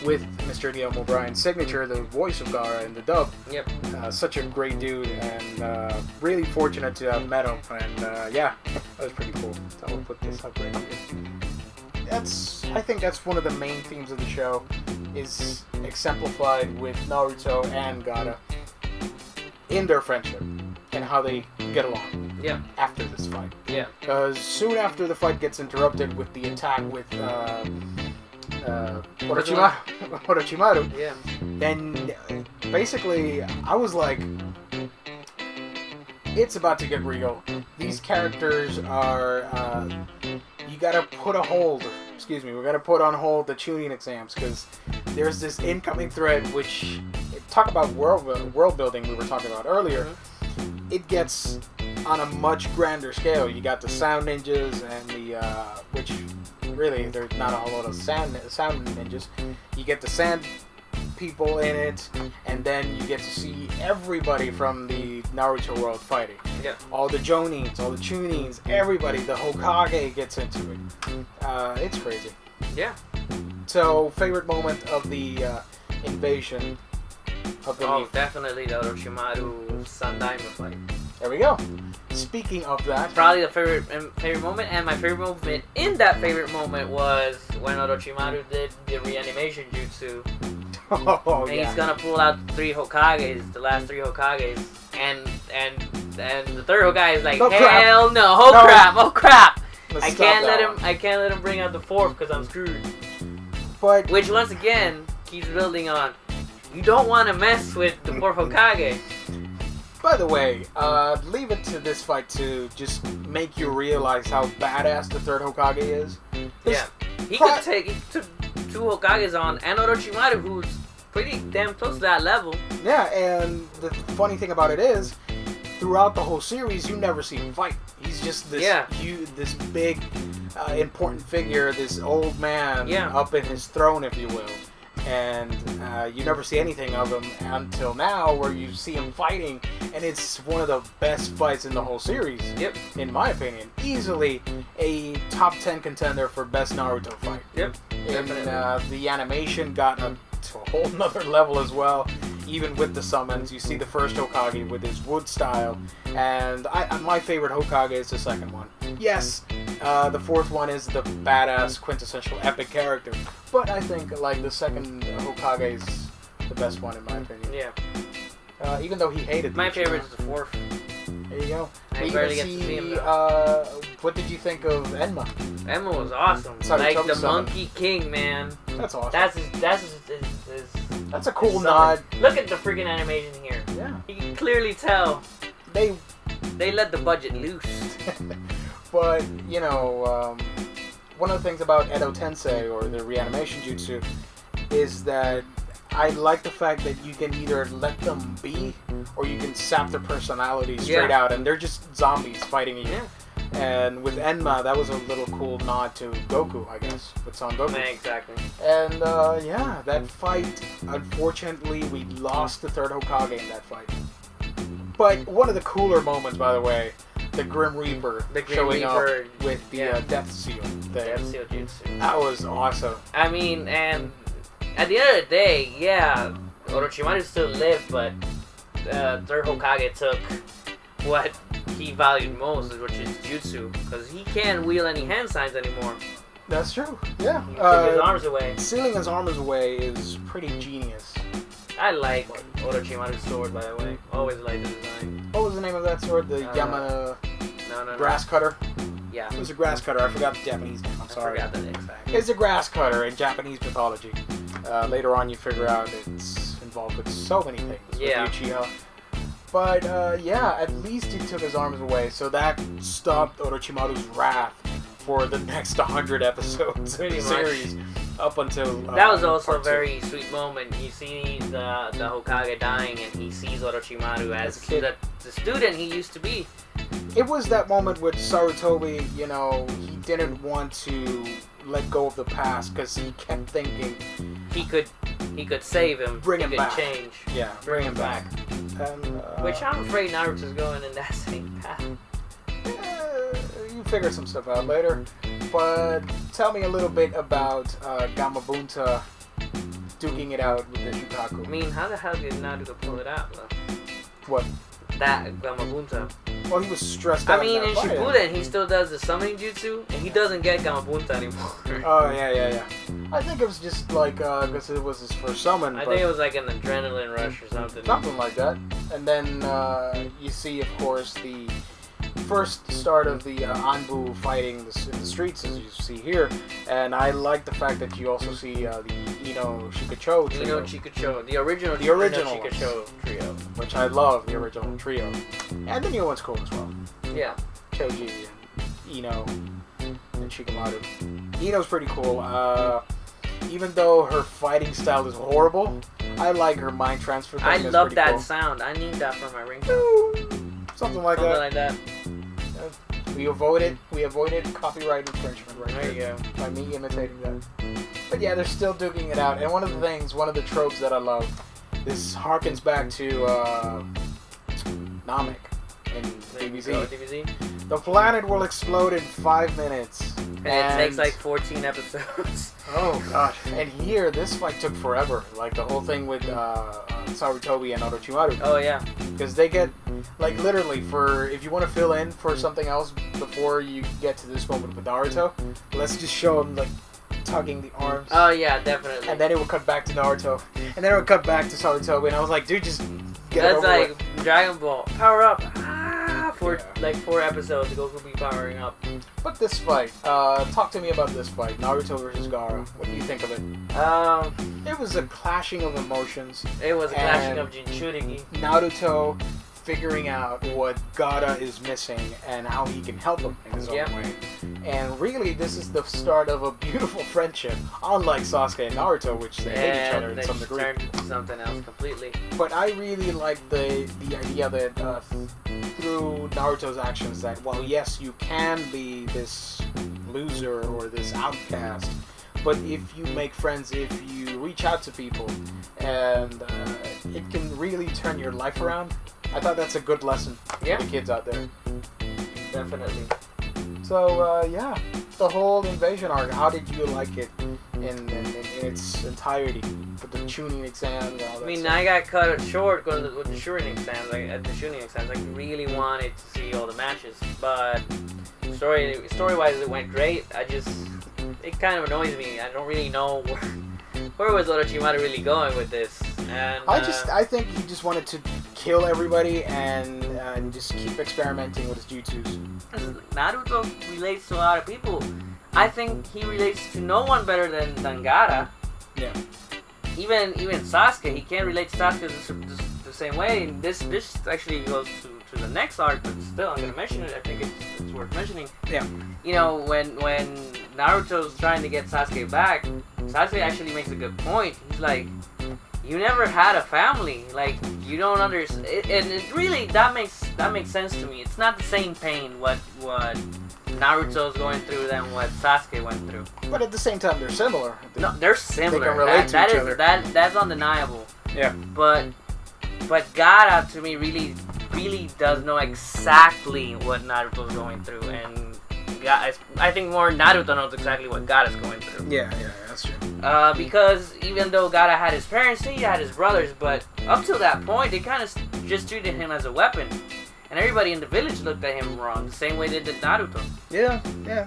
with Mr. Neil O'Brien's signature, the voice of Gaara in the dub. Yep. Such a great dude, and really fortunate to have met him. And yeah, that was pretty cool. So I'll put this up right here. I think that's one of the main themes of the show, is exemplified with Naruto and Gaara in their friendship and how they get along. Yeah. After this fight. Yeah. Because soon after the fight gets interrupted with the attack with Orochimaru. Yeah. Then basically I was like, it's about to get real. These characters are you gotta put a hold. Excuse me. We gotta put on hold the Chunin exams, because there's this incoming threat which talk about world building we were talking about earlier. Mm-hmm. It gets on a much grander scale. You got the sound ninjas and the which really there's not a whole lot of sound ninjas. You get the sand people in it, and then you get to see everybody from the Naruto world fighting. Yeah. All the Jonins, all the Chunins, everybody. The Hokage gets into it. It's crazy. Yeah. So, favorite moment of the invasion of the Leaf. Definitely the Orochimaru Sandaime fight. There we go. Speaking of that, probably the favorite moment, and my favorite moment in that favorite moment was when Orochimaru did the reanimation jutsu. Oh, and he's gonna pull out the last three Hokages, and the third Hokage is like, oh, hell crap. no, oh crap! Let's I can't let him bring out the fourth because I'm screwed. But which once again keeps building on. You don't want to mess with the fourth Hokage. By the way, leave it to this fight to just make you realize how badass the third Hokage is. Yeah, he took two Hokages on, and Orochimaru, who's pretty damn close to that level. Yeah, and the funny thing about it is, throughout the whole series, you never see him fight. He's just this this big, important figure, this old man up in his throne, if you will. And you never see anything of him until now, where you see him fighting, and it's one of the best fights in the whole series. Yep. In my opinion, easily a top 10 contender for best Naruto fight. Yep. And the animation got to a whole nother level as well. Even with the summons, you see the first Hokage with his wood style, and my favorite Hokage is the second one. Yes, the fourth one is the badass, quintessential epic character, but I think like the second Hokage is the best one in my opinion. Yeah. Even though he hated my favorite is the fourth. There you go. I barely get to see him. What did you think of Enma? Enma was awesome. Like the Monkey King, man. That's awesome. That's a cool nod. Look at the freaking animation here. Yeah. You can clearly tell they let the budget loose. But you know, one of the things about Edo Tensei, or the reanimation jutsu, is that I like the fact that you can either let them be, or you can sap their personality straight out, and they're just zombies fighting you. Yeah. And with Enma, that was a little cool nod to Goku, I guess, with Son Goku. Yeah, exactly. And that fight, unfortunately, we lost the third Hokage in that fight. But one of the cooler moments, by the way, the Grim Reaper showing up with the Death Seal thing. Death Seal jutsu. That was awesome. I mean, and at the end of the day, Orochimaru still lived, but third Hokage took what he valued most, which is jutsu, because he can't wield any hand signs anymore. That's true. Yeah. He took his arms away. Sealing his arms away is pretty genius. I like Orochimaru's sword, by the way. Always liked the design. What was the name of that sword? The No. Grass cutter? Yeah. It was a grass cutter. I forgot the Japanese name. I'm sorry. I forgot the exact. It's a grass cutter in Japanese mythology. Later on, you figure out it's involved with so many things. Yeah. With Uchiha. But, at least he took his arms away, so that stopped Orochimaru's wrath for the next 100 episodes of the series. Up until... that was also a very sweet moment. You see the Hokage dying, and he sees Orochimaru as the student he used to be. It was that moment with Sarutobi, he didn't want to let go of the past, because he kept thinking... He could save him. Bring him back. Change. Yeah, bring him back. And, which I'm afraid Naruto's going in that same path. figure some stuff out later. But tell me a little bit about Gamabunta duking it out with the Shukaku. I mean, how the hell did Naruto pull it out, though? What? That Gamabunta. Well, he was stressed out. I mean, in in that fight. Shippuden, he still does the summoning jutsu, and he doesn't get Gamabunta anymore. Oh, yeah. I think it was just like, because it was his first summon. I think it was like an adrenaline rush or something. Something like that. And then you see, of course, the first start of the Anbu fighting in the streets, as you see here. And I like the fact that you also see the Ino Shikacho trio. Ino Chikacho, the original Chikacho trio. Which I love, the original trio. And the new one's cool as well. Yeah. Choji and Ino and Shikamaru. Ino's pretty cool. Even though her fighting style is horrible, I like her mind transfer thing. I That's love pretty that cool. sound. I need that for my ringtone. Something like that. We avoided copyright infringement right There you there go. by me imitating that. But yeah, they're still duking it out. And one of the tropes that I love, this harkens back to Namek in DBZ. The planet will explode in 5 minutes. And it takes like 14 episodes. Oh gosh. And here, this fight took forever. Like the whole thing with Sarutobi and Orochimaru. Oh yeah. Because they get, like literally, if you want to fill in for something else before you get to this moment with Naruto, let's just show them like tugging the arms. Oh yeah, definitely. And then it will cut back to Naruto. And then it will cut back to Sarutobi. And I was like, dude, just get That's it over like with. Dragon Ball. Power up. For like 4 episodes, Goku will be powering up. But this fight, talk to me about this fight, Naruto versus Gaara. What do you think of it? It was a clashing of emotions. It was a clashing of Jinchuriki. Naruto figuring out what Gaara is missing and how he can help him in his own way. And really, this is the start of a beautiful friendship, unlike Sasuke and Naruto, which they hate each other in some degree. Turned into something else completely. But I really like the idea that through Naruto's actions that, well, yes, you can be this loser or this outcast, but if you make friends, if you reach out to people, and it can really turn your life around. I thought that's a good lesson for the kids out there. Definitely. So, yeah, the whole invasion arc, how did you like it in its entirety? With the Chunin exams and all that stuff? I got cut short with the Chunin exams. At the Chunin exams, I really wanted to see all the matches, but story-wise, it went great. It kind of annoys me. I don't really know where was Orochimaru really going with this. And I think he just wanted to kill everybody and just keep experimenting with his jutsus. Naruto relates to a lot of people. I think he relates to no one better than Gaara. Yeah. Even Sasuke, he can't relate to Sasuke the same way. And this actually goes to the next arc, but still, I'm gonna mention it. I think it's worth mentioning. Yeah. When Naruto's trying to get Sasuke back, Sasuke actually makes a good point. He's like, you never had a family. Like, you don't understand. And it really, that makes sense to me. It's not the same pain what Naruto's going through than what Sasuke went through. But at the same time, they're similar. No, they're similar. They can relate to each other. That's undeniable. Yeah. But Gaara, to me, really does know exactly what Naruto's going through, and I think more Naruto knows exactly what Gaara's going through. Yeah, that's true. Because even though Gaara had his parents, he had his brothers, but up till that point, they kind of just treated him as a weapon. And everybody in the village looked at him wrong, the same way they did Naruto. Yeah,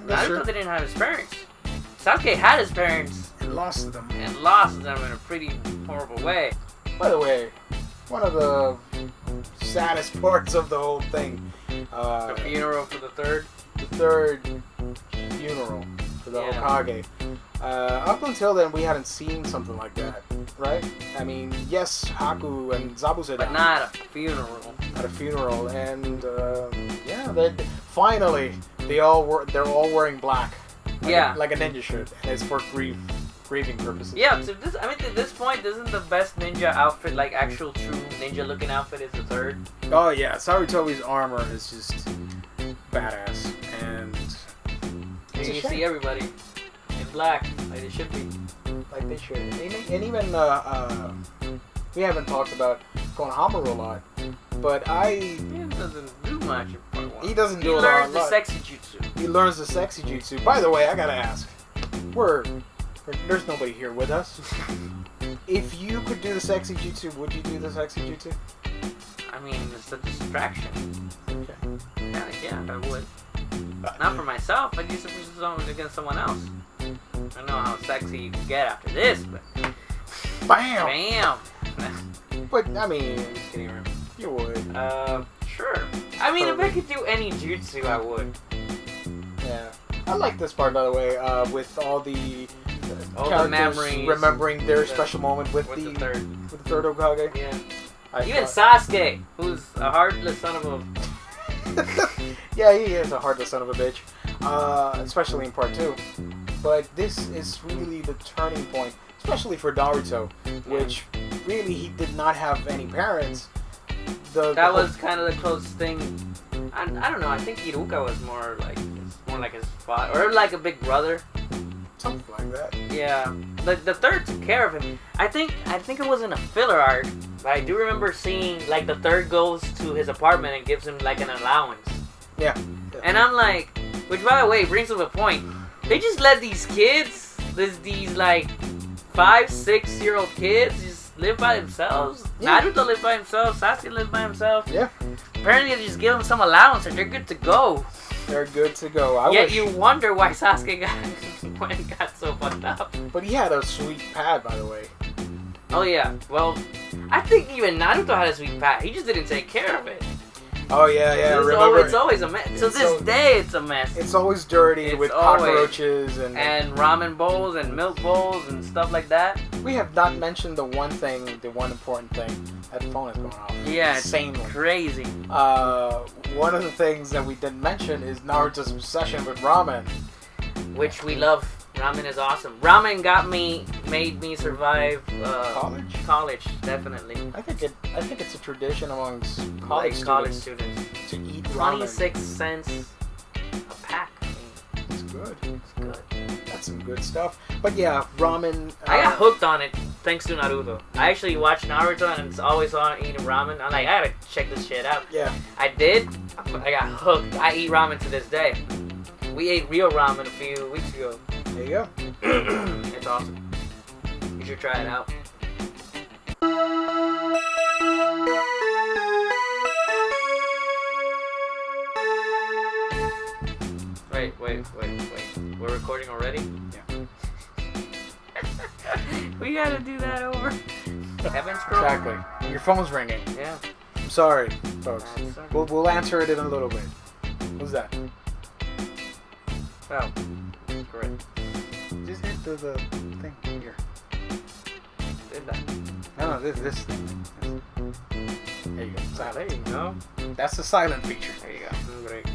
that's true. Naruto didn't have his parents. Sasuke had his parents. And lost them. And lost them in a pretty horrible way. By the way, one of the saddest parts of the whole thing. The funeral for the third. The third funeral for the Hokage. Up until then, we hadn't seen something like that, right? I mean, yes, Haku and Zabuza died. But not a funeral. At a funeral, and finally, they're all wearing black. Like a ninja should, and it's for grieving purposes. Yeah, to this point, isn't the best ninja outfit, like actual true ninja looking outfit, is the third? Oh yeah, Sarutobi's armor is just badass, and you see everybody in black, like they should be. Like they should. And even, we haven't talked about Konohamaru a lot, but he doesn't do much in part 1. He doesn't do he a lot. learns the sexy jutsu. he learns the sexy jutsu. By the way, I gotta ask. There's nobody here with us. If you could do the sexy jutsu, would you do the sexy jutsu? I mean, it's a distraction. Okay. Yeah, I would. Not for myself, but use it against someone else. I don't know how sexy you can get after this, but... Bam! Bam! But, I mean... Just kidding around. You would. Sure. I mean, if I could do any jutsu, I would. Yeah. I like this part, by the way, with all the memories, remembering their special moment with the third Hokage. Yeah. Even Sasuke, who's a heartless son of a... Yeah, he is a heartless son of a bitch. Especially in part 2. But this is really the turning point, especially for Naruto, which really he did not have any parents. That was kind of the closest thing. I don't know. I think Iruka was more like his father, or like a big brother. Something like that. Yeah. The third took care of him. I think it wasn't a filler arc, but I do remember seeing like the third goes to his apartment and gives him like an allowance. Yeah. And I'm like, which by the way brings up a point. They just let these kids, these like 5-6-year-old kids, just live by themselves. Yeah. Naruto lived by himself. Sasuke lived by himself. Yeah. Apparently, they just give them some allowance and they're good to go. They're good to go. Yet you wonder why Sasuke got so fucked up. But he had a sweet pad, by the way. Oh yeah. Well, I think even Naruto had a sweet pad. He just didn't take care of it. Oh yeah. Remember? It's always a mess. To this day, it's a mess. It's always dirty with cockroaches and ramen bowls and milk bowls and stuff like that. We have not mentioned the one important thing. That phone is going off. Yeah, insanely crazy. One of the things that we didn't mention is Naruto's obsession with ramen, which we love. Ramen is awesome. Ramen made me survive college, definitely. I think it's a tradition amongst college students to eat ramen. 26 cents a pack. I mean, it's good. It's good. That's some good stuff. But yeah, ramen. I got hooked on it thanks to Naruto. I actually watched Naruto and it's always on eating ramen. I'm like, I gotta check this shit out. Yeah. I did. I got hooked. I eat ramen to this day. We ate real ramen a few weeks ago. There you go. It's awesome. You should try it out. Wait. We're recording already? Yeah. We gotta do that over. Heaven's scroll. Exactly. Your phone's ringing. Yeah. I'm sorry, folks. We'll answer it in a little bit. Who's that? Oh, great. Just hit the thing here. Did that? No, this thing. There you go. Silent. There you go. That's the silent feature. There you go. Great.